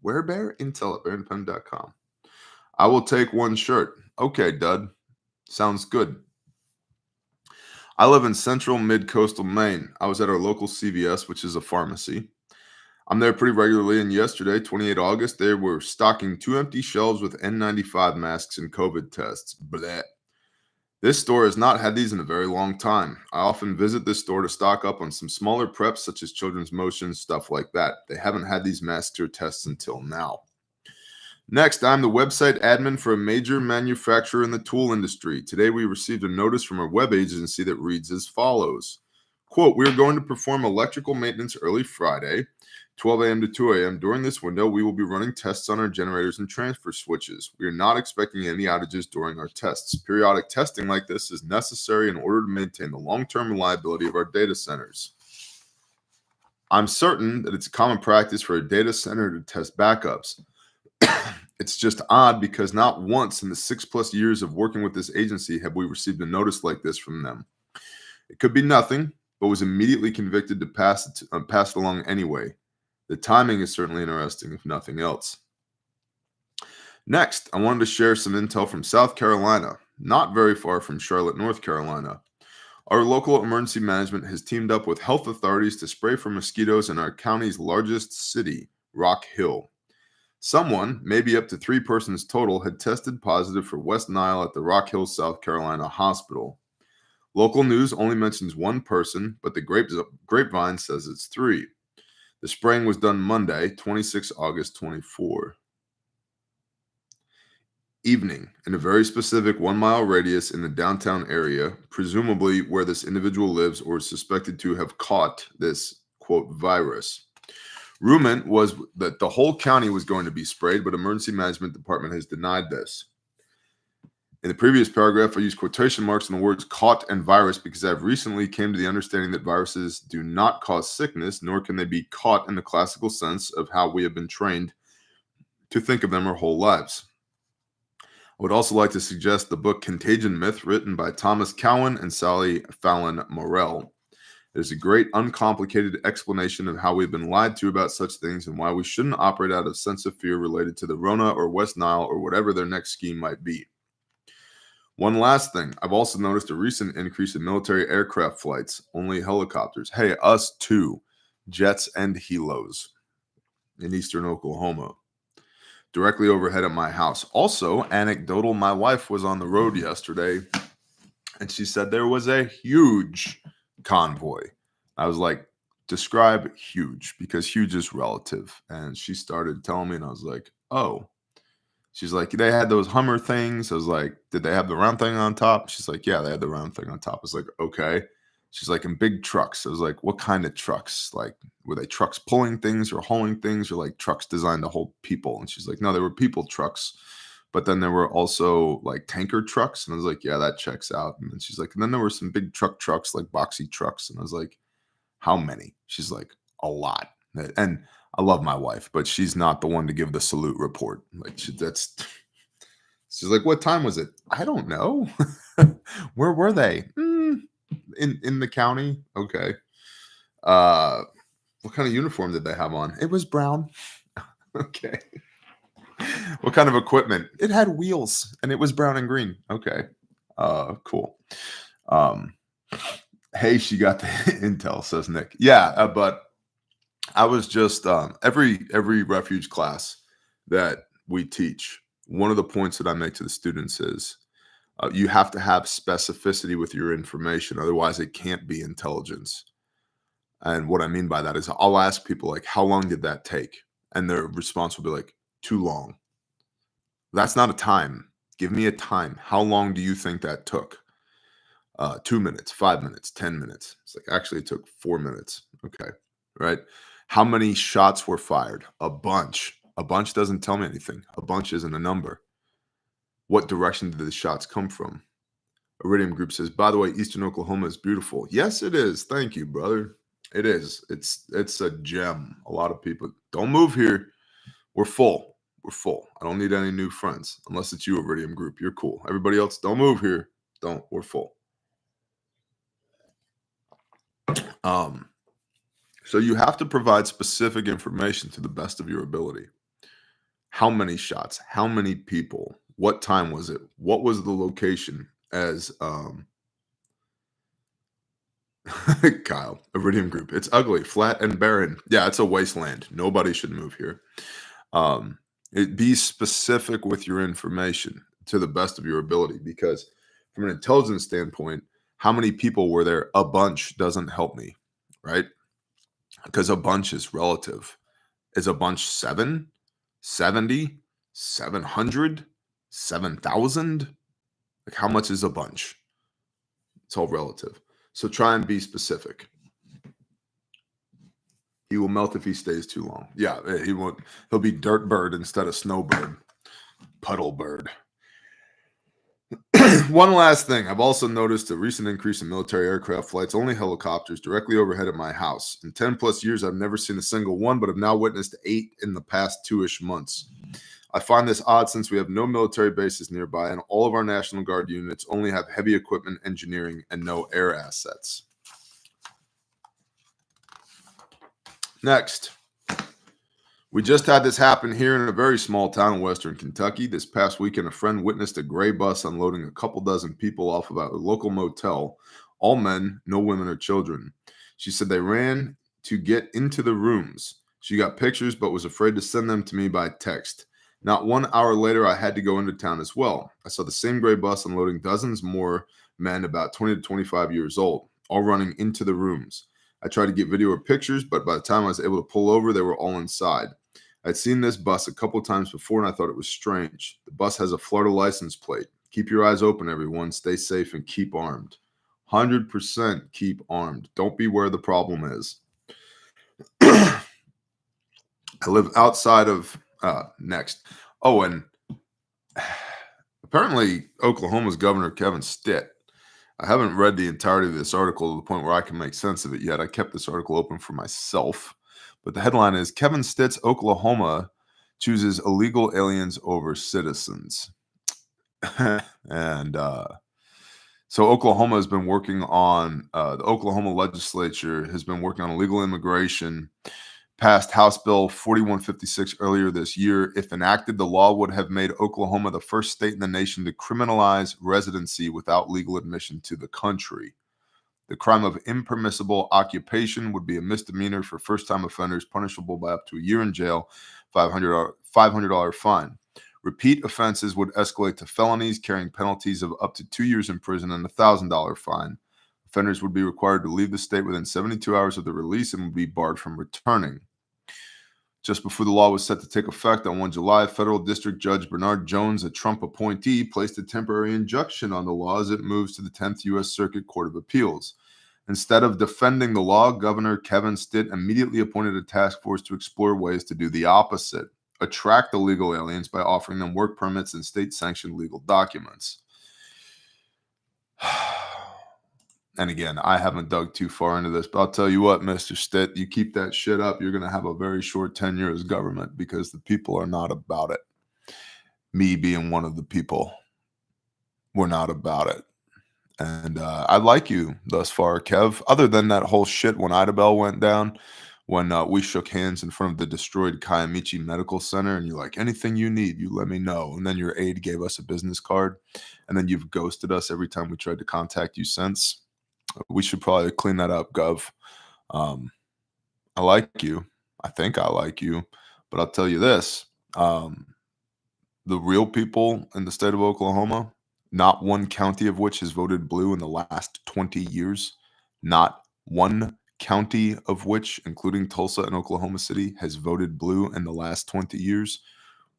Where, Bear? Intel at bearindependent.com. I will take one shirt. Okay, Dud. Sounds good. I live in central mid-coastal Maine. I was at our local CVS, which is a pharmacy. I'm there pretty regularly, and yesterday, 28 August, they were stocking 2 empty shelves with N95 masks and COVID tests. Bleh. This store has not had these in a very long time. I often visit this store to stock up on some smaller preps such as children's motions, stuff like that. They haven't had these masks or tests until now. Next, I'm the website admin for a major manufacturer in the tool industry. Today, we received a notice from our web agency that reads as follows. Quote, we are going to perform electrical maintenance early Friday, 12 a.m. to 2 a.m. During this window, we will be running tests on our generators and transfer switches. We are not expecting any outages during our tests. Periodic testing like this is necessary in order to maintain the long-term reliability of our data centers. I'm certain that it's common practice for a data center to test backups. It's just odd because not once in the 6+ years of working with this agency have we received a notice like this from them. It could be nothing, but was immediately convicted to pass it along anyway. The timing is certainly interesting, if nothing else. Next, I wanted to share some intel from South Carolina, not very far from Charlotte, North Carolina. Our local emergency management has teamed up with health authorities to spray for mosquitoes in our county's largest city, Rock Hill. Someone, maybe up to 3 persons total, had tested positive for West Nile at the Rock Hill, South Carolina hospital. Local news only mentions 1 person, but the grapevine says it's 3. The spraying was done Monday, 26 August 24. Evening, in a very specific 1-mile radius in the downtown area, presumably where this individual lives or is suspected to have caught this, quote, virus. Rumor was that the whole county was going to be sprayed, but emergency management department has denied this. In the previous paragraph, I used quotation marks on the words caught and virus because I've recently came to the understanding that viruses do not cause sickness, nor can they be caught in the classical sense of how we have been trained to think of them our whole lives. I would also like to suggest the book Contagion Myth, written by Thomas Cowan and Sally Fallon Morell. It is a great, uncomplicated explanation of how we've been lied to about such things and why we shouldn't operate out of a sense of fear related to the Rona or West Nile or whatever their next scheme might be. One last thing, I've also noticed a recent increase in military aircraft flights, only helicopters. Hey, us too, jets and helos in eastern Oklahoma, directly overhead at my house. Also, anecdotal, my wife was on the road yesterday and she said there was a huge convoy. I was like, describe huge, because huge is relative. And she started telling me and I was like, oh. She's like, they had those Hummer things. I was like, did they have the round thing on top? She's like, yeah, they had the round thing on top. I was like, okay. She's like, in big trucks. I was like, what kind of trucks? Like, were they trucks pulling things or hauling things, or like trucks designed to hold people? And she's like, no, they were people trucks. But then there were also like tanker trucks. And I was like, yeah, that checks out. And then she's like, and then there were some big trucks, like boxy trucks. And I was like, how many? She's like, a lot. And I love my wife, but she's not the one to give the salute report. Like she's like, what time was it? I don't know. Where were they? In the county. Okay. What kind of uniform did they have on? It was brown. Okay. What kind of equipment? It had wheels and it was brown and green. Okay. Cool. Hey, she got the intel, says Nick. Yeah, but I was just every refuge class that we teach, one of the points that I make to the students is you have to have specificity with your information. Otherwise, it can't be intelligence. And what I mean by that is I'll ask people like, how long did that take? And their response will be like, too long. That's not a time. Give me a time. How long do you think that took? 2 minutes, 5 minutes, 10 minutes. It's like, actually, it took 4 minutes. Okay. Right. How many shots were fired? A bunch. A bunch doesn't tell me anything. A bunch isn't a number. What direction did the shots come from? Iridium Group says, by the way, Eastern Oklahoma is beautiful. Yes, it is. Thank you, brother. It is. It's a gem. A lot of people don't move here. We're full. We're full. I don't need any new friends unless it's you, Iridium Group. You're cool. Everybody else, don't move here. Don't. We're full. So you have to provide specific information to the best of your ability. How many shots? How many people? What time was it? What was the location? as Kyle, Iridium Group. It's ugly, flat, and barren. Yeah, it's a wasteland. Nobody should move here. Be specific with your information to the best of your ability, because from an intelligence standpoint, how many people were there? A bunch doesn't help me, right? Because a bunch is relative. Is a bunch 7, 70, 700, 7,000? Like, how much is a bunch? It's all relative. So try and be specific. He will melt if he stays too long. Yeah, he won't. He'll be dirt bird instead of snowbird. Puddle bird. One last thing. I've also noticed a recent increase in military aircraft flights, only helicopters, directly overhead at my house. In 10 plus years, I've never seen a single one, but have now witnessed 8 in the past 2-ish months. I find this odd since we have no military bases nearby, and all of our National Guard units only have heavy equipment engineering and no air assets. Next. We just had this happen here in a very small town in western Kentucky. This past weekend, a friend witnessed a gray bus unloading a couple dozen people off of a local motel, all men, no women or children. She said they ran to get into the rooms. She got pictures but was afraid to send them to me by text. Not 1 hour later, I had to go into town as well. I saw the same gray bus unloading dozens more men about 20 to 25 years old, all running into the rooms. I tried to get video or pictures, but by the time I was able to pull over, they were all inside. I'd seen this bus a couple times before, and I thought it was strange. The bus has a Florida license plate. Keep your eyes open, everyone. Stay safe and keep armed. 100% keep armed. Don't be where the problem is. I live outside of next. Oh, and apparently Oklahoma's Governor Kevin Stitt. I haven't read the entirety of this article to the point where I can make sense of it yet. I kept this article open for myself. But the headline is Kevin Stitt's Oklahoma chooses illegal aliens over citizens. And so Oklahoma has been working on, the Oklahoma legislature has been working on illegal immigration, passed House Bill 4156 earlier this year. If enacted, the law would have made Oklahoma the first state in the nation to criminalize residency without legal admission to the country. The crime of impermissible occupation would be a misdemeanor for first-time offenders, punishable by up to a year in jail, $500 fine. Repeat offenses would escalate to felonies, carrying penalties of up to 2 years in prison and a $1,000 fine. Offenders would be required to leave the state within 72 hours of the release and would be barred from returning. Just before the law was set to take effect on 1 July, Federal District Judge Bernard Jones, a Trump appointee, placed a temporary injunction on the law as it moves to the 10th U.S. Circuit Court of Appeals. Instead of defending the law, Governor Kevin Stitt immediately appointed a task force to explore ways to do the opposite, attract illegal aliens by offering them work permits and state-sanctioned legal documents. And again, I haven't dug too far into this, but I'll tell you what, Mr. Stitt, you keep that shit up, you're going to have a very short tenure as government because the people are not about it. Me being one of the people, we're not about it. And I like you thus far, Kev, other than that whole shit when Idabel went down, when we shook hands in front of the destroyed Kiamichi Medical Center, and you're like, anything you need, you let me know. And then your aide gave us a business card, and then you've ghosted us every time we tried to contact you since. We should probably clean that up, Gov. I like you. I think I like you. But I'll tell you this. The real people in the state of Oklahoma, not one county of which has voted blue in the last 20 years, not one county of which, including Tulsa and Oklahoma City, has voted blue in the last 20 years.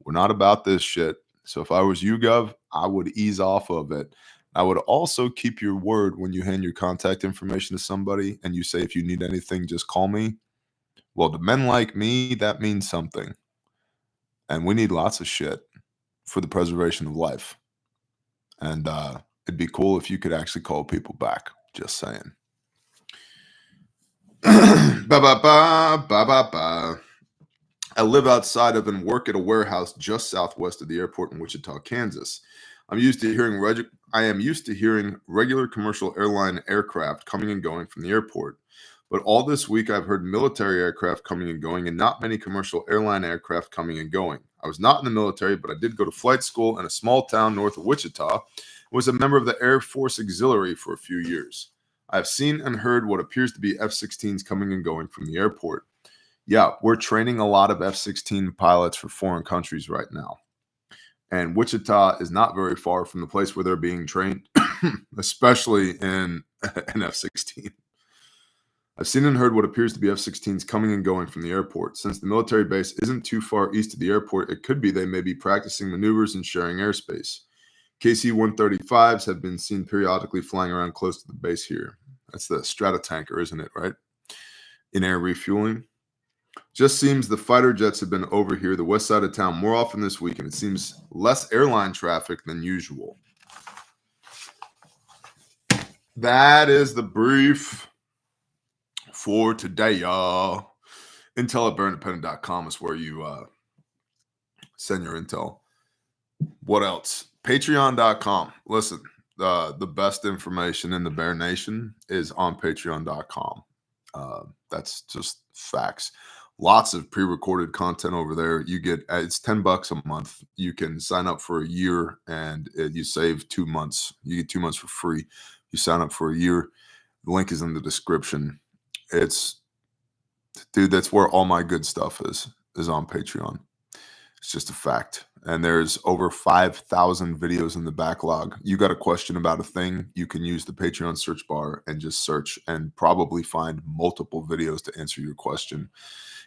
We're not about this shit. So if I was you, Gov, I would ease off of it. I would also keep your word when you hand your contact information to somebody and you say, if you need anything, just call me. Well, to men like me, that means something. And we need lots of shit for the preservation of life. And it'd be cool if you could actually call people back. Just saying. Ba-ba-ba. I live outside of and work at a warehouse just southwest of the airport in Wichita, Kansas. I am used to hearing regular commercial airline aircraft coming and going from the airport. But all this week, I've heard military aircraft coming and going and not many commercial airline aircraft coming and going. I was not in the military, but I did go to flight school in a small town north of Wichita. was a member of the Air Force Auxiliary for a few years. I've seen and heard what appears to be F-16s coming and going from the airport. Yeah, we're training a lot of F-16 pilots for foreign countries right now. And Wichita is not very far from the place where they're being trained, especially in an F-16. I've seen and heard what appears to be F-16s coming and going from the airport. Since the military base isn't too far east of the airport, it could be they may be practicing maneuvers and sharing airspace. KC-135s have been seen periodically flying around close to the base here. That's the Stratotanker, isn't it, right? In air refueling. Just seems the fighter jets have been over here, the west side of town, more often this week, and it seems less airline traffic than usual. That is the brief for today, y'all. Intel at bearindependent.com is where you send your intel. What else? Patreon.com. Listen, the best information in the Bear Nation is on patreon.com. That's just facts. Lots of pre-recorded content over there. You get it's $10 a month. You can sign up for a year and you save 2 months. You get 2 months for free. You sign up for a year. The link is in the description. That's where all my good stuff is on Patreon. It's just a fact. And there's over 5,000 videos in the backlog. You got a question about a thing, you can use the Patreon search bar and just search and probably find multiple videos to answer your question.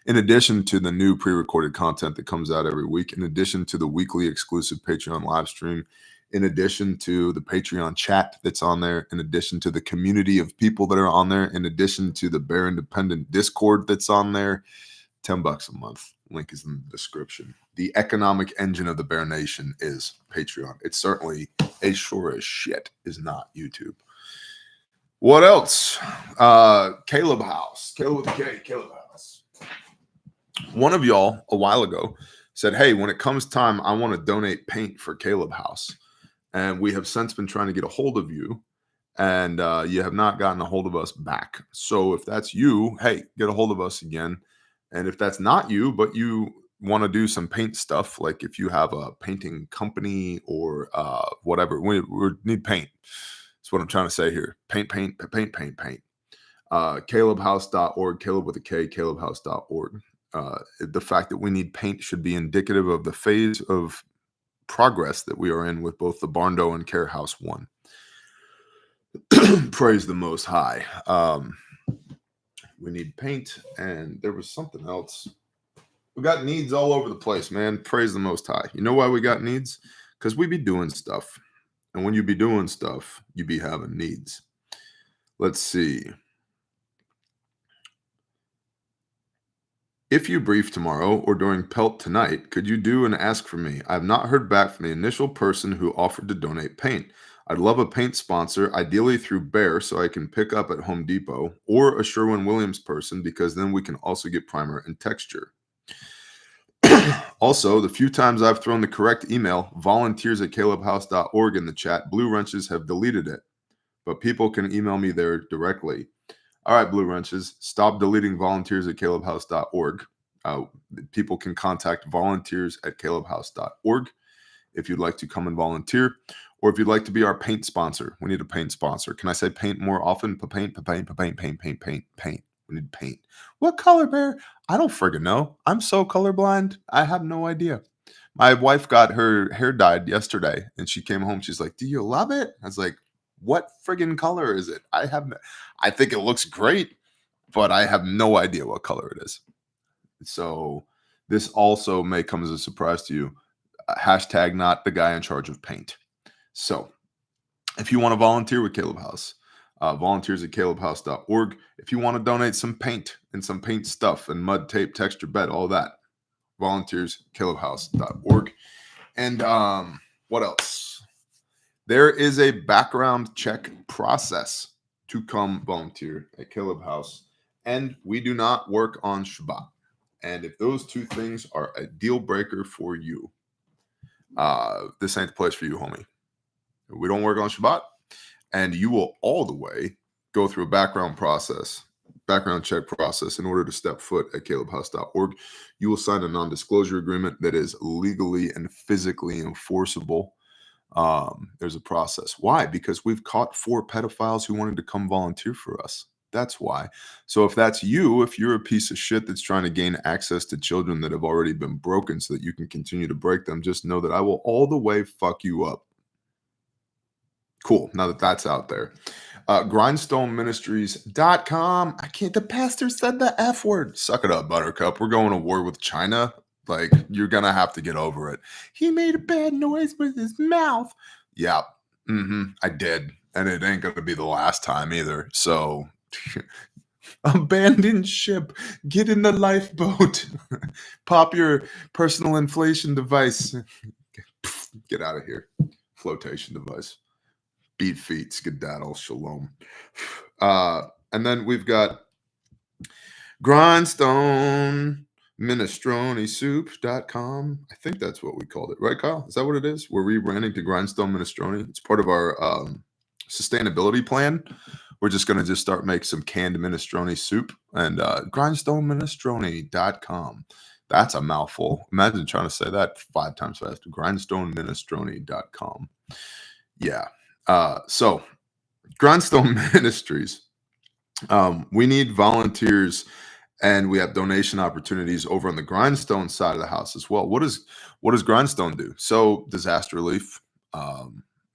In addition to the new pre-recorded content that comes out every week, in addition to the weekly exclusive Patreon live stream, in addition to the Patreon chat that's on there, in addition to the community of people that are on there, in addition to the Bear Independent Discord that's on there, $10 a month. Link is in the description. The economic engine of the Bear Nation is Patreon. It's certainly as sure as shit is not YouTube. What else? Caleb House. Caleb with a K. Caleb House. One of y'all a while ago said, hey, when it comes time, I want to donate paint for Caleb House. And we have since been trying to get a hold of you. And you have not gotten a hold of us back. So if that's you, hey, get a hold of us again. And if that's not you, but you want to do some paint stuff, like if you have a painting company or whatever, we need paint. That's what I'm trying to say here. Paint. CalebHouse.org, Caleb with a K, CalebHouse.org. The fact that we need paint should be indicative of the phase of progress that we are in with both the Barndo and Care House 1. Praise the Most High. We need paint, and there was something else. We got needs all over the place, man. Praise the Most High. You know why we got needs? Because we be doing stuff. And when you be doing stuff, you be having needs. Let's see. If you brief tomorrow or during Pelt tonight, could you do an ask for me? I have not heard back from the initial person who offered to donate paint. I'd love a paint sponsor, ideally through Bear, so I can pick up at Home Depot, or a Sherwin-Williams person, because then we can also get primer and texture. Also, the few times I've thrown the correct email, volunteers@calebhouse.org, in the chat, Blue Wrenches have deleted it, but people can email me there directly. All right, Blue Wrenches, stop deleting volunteers@calebhouse.org. People can contact volunteers@calebhouse.org if you'd like to come and volunteer, or if you'd like to be our paint sponsor. We need a paint sponsor. Can I say paint more often? Paint. We need paint. What color, Bear? I don't friggin' know. I'm so colorblind. I have no idea. My wife got her hair dyed yesterday, and she came home. She's like, do you love it? I was like, what friggin' color is it? I think it looks great, but I have no idea what color it is. So this also may come as a surprise to you. Hashtag not the guy in charge of paint. So if you want to volunteer with Caleb House, volunteers@calebhouse.org. If you want to donate some paint and some paint stuff and mud tape, texture bed, all that, volunteers@calebhouse.org. And what else? There is a background check process to come volunteer at Caleb House, and we do not work on Shabbat. And if those two things are a deal breaker for you, this ain't the place for you, homie. We don't work on Shabbat, and you will all the way go through a background check process in order to step foot at calebhouse.org. You will sign a non-disclosure agreement that is legally and physically enforceable. There's a process. Why? Because we've caught 4 pedophiles who wanted to come volunteer for us. That's why. So if that's you, if you're a piece of shit that's trying to gain access to children that have already been broken so that you can continue to break them, just know that I will all the way fuck you up. Cool. Now that that's out there. Grindstoneministries.com. I can't, the pastor said the F word. Suck it up, Buttercup. We're going to war with China. Like, you're going to have to get over it. He made a bad noise with his mouth. Yeah. I did. And it ain't going to be the last time either. So, abandon ship. Get in the lifeboat. Pop your personal inflation device. Get out of here. Flotation device. Beat feet, skedaddle, shalom. And then we've got Grindstone Minestronesoup.com. I think that's what we called it, right, Kyle? Is that what it is? We're rebranding to Grindstone Minestrone. It's part of our sustainability plan. We're just going to just start make some canned minestrone soup and grindstoneministrone.com. That's a mouthful. Imagine trying to say that 5 times fast. Grindstoneministrone.com. Yeah. So Grindstone Ministries, we need volunteers and we have donation opportunities over on the Grindstone side of the house as well. What does Grindstone do? So disaster relief,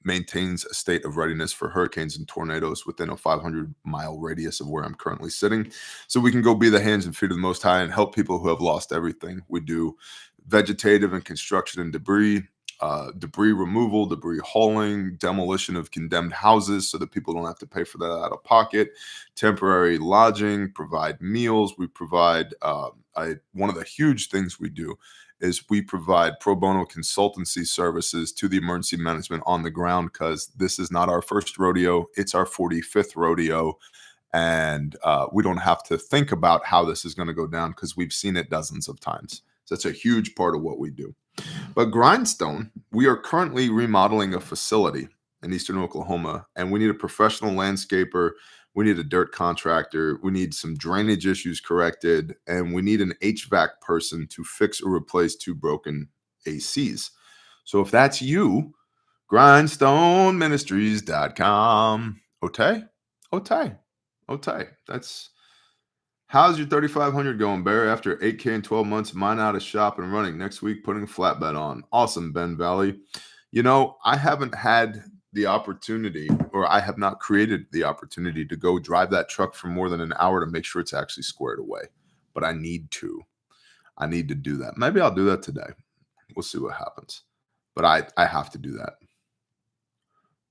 maintains a state of readiness for hurricanes and tornadoes within a 500-mile radius of where I'm currently sitting. So we can go be the hands and feet of the Most High and help people who have lost everything. We do vegetative and construction and debris removal, debris hauling, demolition of condemned houses so that people don't have to pay for that out of pocket, temporary lodging, provide meals. We provide, one of the huge things we do is we provide pro bono consultancy services to the emergency management on the ground because this is not our first rodeo. It's our 45th rodeo. And we don't have to think about how this is going to go down because we've seen it dozens of times. So that's a huge part of what we do. But Grindstone, we are currently remodeling a facility in Eastern Oklahoma, and we need a professional landscaper. We need a dirt contractor. We need some drainage issues corrected, and we need an HVAC person to fix or replace 2 broken ACs. So if that's you, grindstoneministries.com. Otay. That's how's your 3,500 going, Bear? After 8K in 12 months, mine out of shop and running. Next week, putting a flatbed on. Awesome, Ben Valley. You know, I haven't had the opportunity, or I have not created the opportunity to go drive that truck for more than an hour to make sure it's actually squared away. But I need to. I need to do that. Maybe I'll do that today. We'll see what happens. But I have to do that.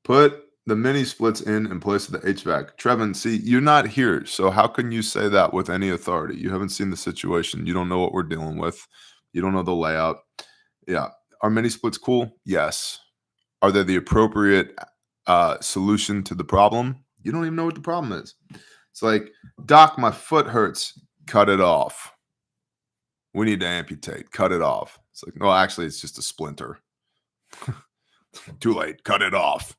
Put the mini splits in place of the HVAC. Trevin, see, you're not here, so how can you say that with any authority? You haven't seen the situation. You don't know what we're dealing with. You don't know the layout. Yeah. Are mini splits cool? Yes. Are they the appropriate solution to the problem? You don't even know what the problem is. It's like, Doc, my foot hurts. Cut it off. We need to amputate. Cut it off. It's like, no, actually, it's just a splinter. Too late. Cut it off.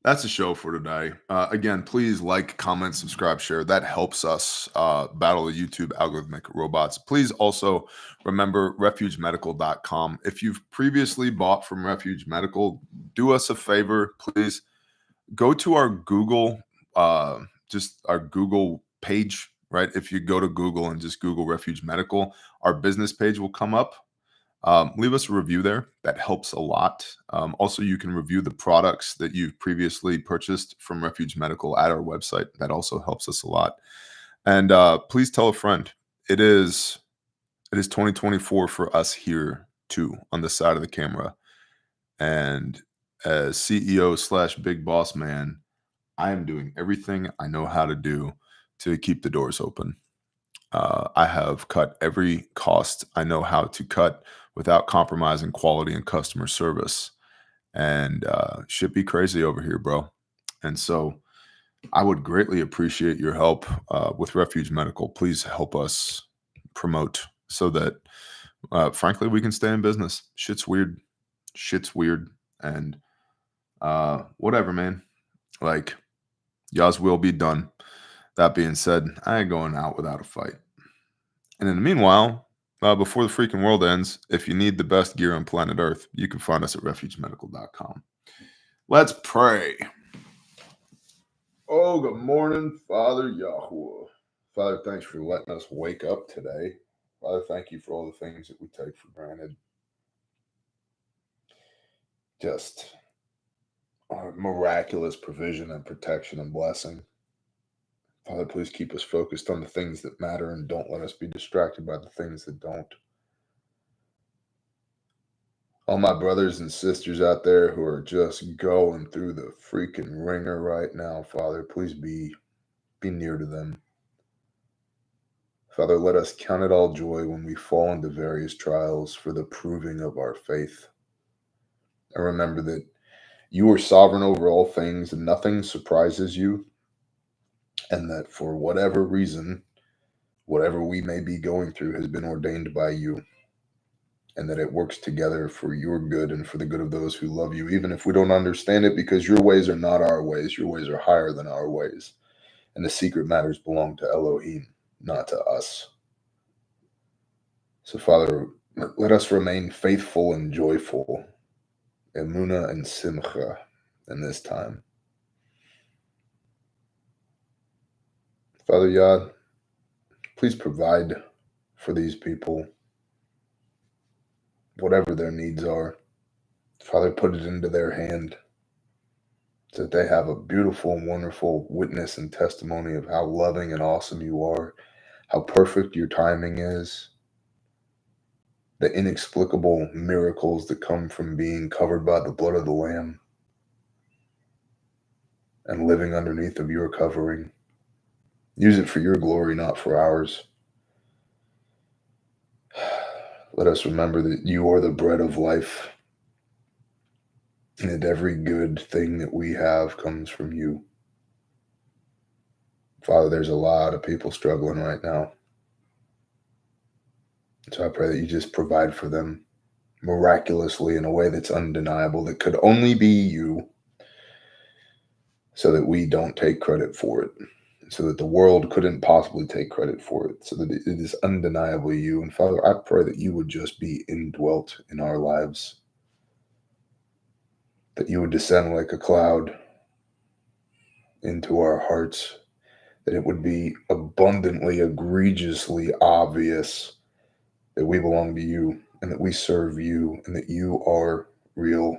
That's the show for today. Again, please like, comment, subscribe, share. That helps us battle the YouTube algorithmic robots. Please also remember refugemedical.com. If you've previously bought from Refuge Medical, do us a favor, please go to our Google, just our Google page, right? If you go to Google and just Google Refuge Medical, our business page will come up. Leave us a review there. That helps a lot. Also, you can review the products that you've previously purchased from Refuge Medical at our website. That also helps us a lot. And please tell a friend. It is 2024 for us here too, on the side of the camera. And as CEO / big boss man, I am doing everything I know how to do to keep the doors open. I have cut every cost I know how to cut without compromising quality and customer service. And shit be crazy over here, bro. And so I would greatly appreciate your help with Refuge Medical. Please help us promote so that, frankly, we can stay in business. Shit's weird. And whatever, man. Like, y'all's will be done. That being said, I ain't going out without a fight. And in the meanwhile, Before the freaking world ends, if you need the best gear on planet Earth, you can find us at refugemedical.com. Let's pray. Oh, good morning, Father Yahweh. Father, thanks for letting us wake up today. Father, thank you for all the things that we take for granted. Just miraculous provision and protection and blessing. Father, please keep us focused on the things that matter and don't let us be distracted by the things that don't. All my brothers and sisters out there who are just going through the freaking ringer right now, Father, please be near to them. Father, let us count it all joy when we fall into various trials for the proving of our faith. And remember that you are sovereign over all things and nothing surprises you, and that for whatever reason, whatever we may be going through has been ordained by you, and that it works together for your good and for the good of those who love you, even if we don't understand it, because your ways are not our ways. Your ways are higher than our ways. And the secret matters belong to Elohim, not to us. So, Father, let us remain faithful and joyful, Emunah and Simcha, in this time. Father Yah, please provide for these people, whatever their needs are. Father, put it into their hand so that they have a beautiful and wonderful witness and testimony of how loving and awesome you are, how perfect your timing is, the inexplicable miracles that come from being covered by the blood of the Lamb and living underneath of your covering. Use it for your glory, not for ours. Let us remember that you are the bread of life, and that every good thing that we have comes from you. Father, there's a lot of people struggling right now. So I pray that you just provide for them miraculously in a way that's undeniable, that could only be you, so that we don't take credit for it, so that the world couldn't possibly take credit for it, so that it is undeniably you. And Father, I pray that you would just be indwelt in our lives, that you would descend like a cloud into our hearts, that it would be abundantly, egregiously obvious that we belong to you and that we serve you and that you are real.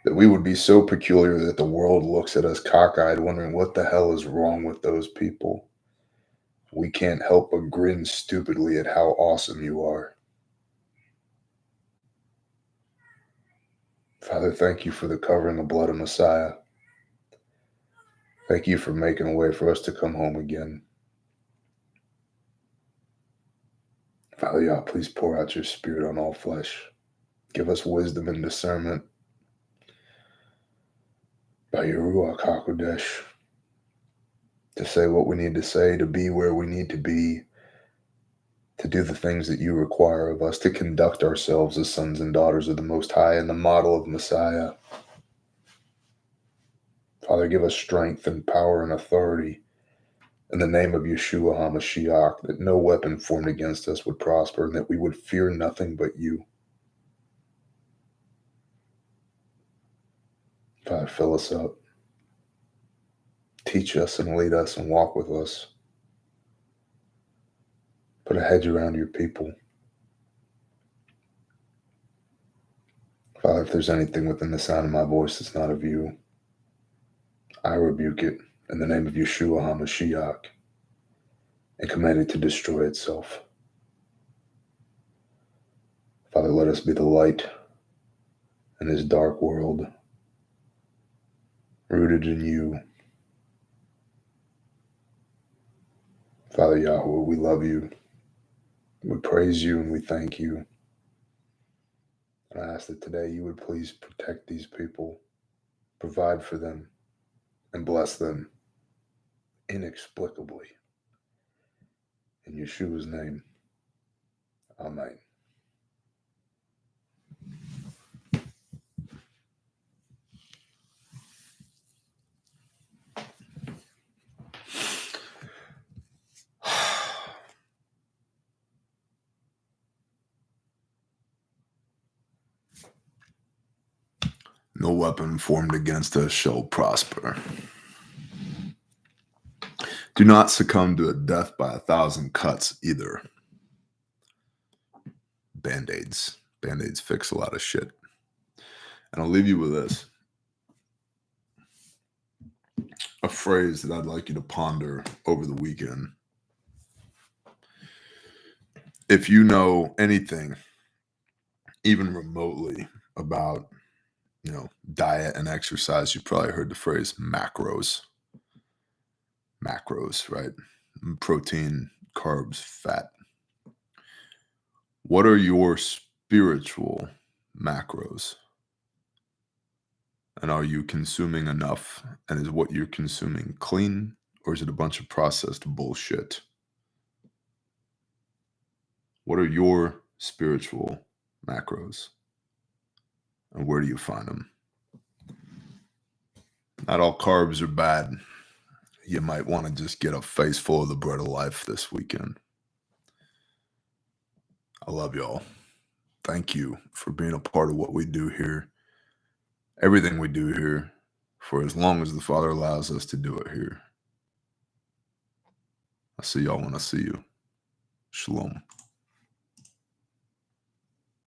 That we would be so peculiar that the world looks at us cockeyed, wondering what the hell is wrong with those people. We can't help but grin stupidly at how awesome you are. Father, thank you for the covering of blood of Messiah. Thank you for making a way for us to come home again. Father, Yah, please pour out your spirit on all flesh. Give us wisdom and discernment by your Ruach HaKodesh to say what we need to say, to be where we need to be, to do the things that you require of us, to conduct ourselves as sons and daughters of the Most High and the model of Messiah. Father, give us strength and power and authority in the name of Yeshua HaMashiach, that no weapon formed against us would prosper and that we would fear nothing but you. Father, fill us up. Teach us and lead us and walk with us. Put a hedge around your people. Father, if there's anything within the sound of my voice that's not of you, I rebuke it in the name of Yeshua HaMashiach and command it to destroy itself. Father, let us be the light in this dark world, rooted in you. Father Yahweh, we love you. We praise you and we thank you. And I ask that today you would please protect these people, provide for them, and bless them inexplicably. In Yeshua's name, amen. No weapon formed against us shall prosper. Do not succumb to a death by 1,000 cuts either. Band-Aids. Band-Aids fix a lot of shit. And I'll leave you with this. A phrase that I'd like you to ponder over the weekend. If you know anything, even remotely, about, diet and exercise, you probably heard the phrase macros. Macros, right? Protein, carbs, fat. What are your spiritual macros? And are you consuming enough? And is what you're consuming clean, or is it a bunch of processed bullshit? What are your spiritual macros? And where do you find them? Not all carbs are bad. You might want to just get a face full of the bread of life this weekend. I love y'all. Thank you for being a part of what we do here. Everything we do here, for as long as the Father allows us to do it here. I'll see y'all when I see you. Shalom.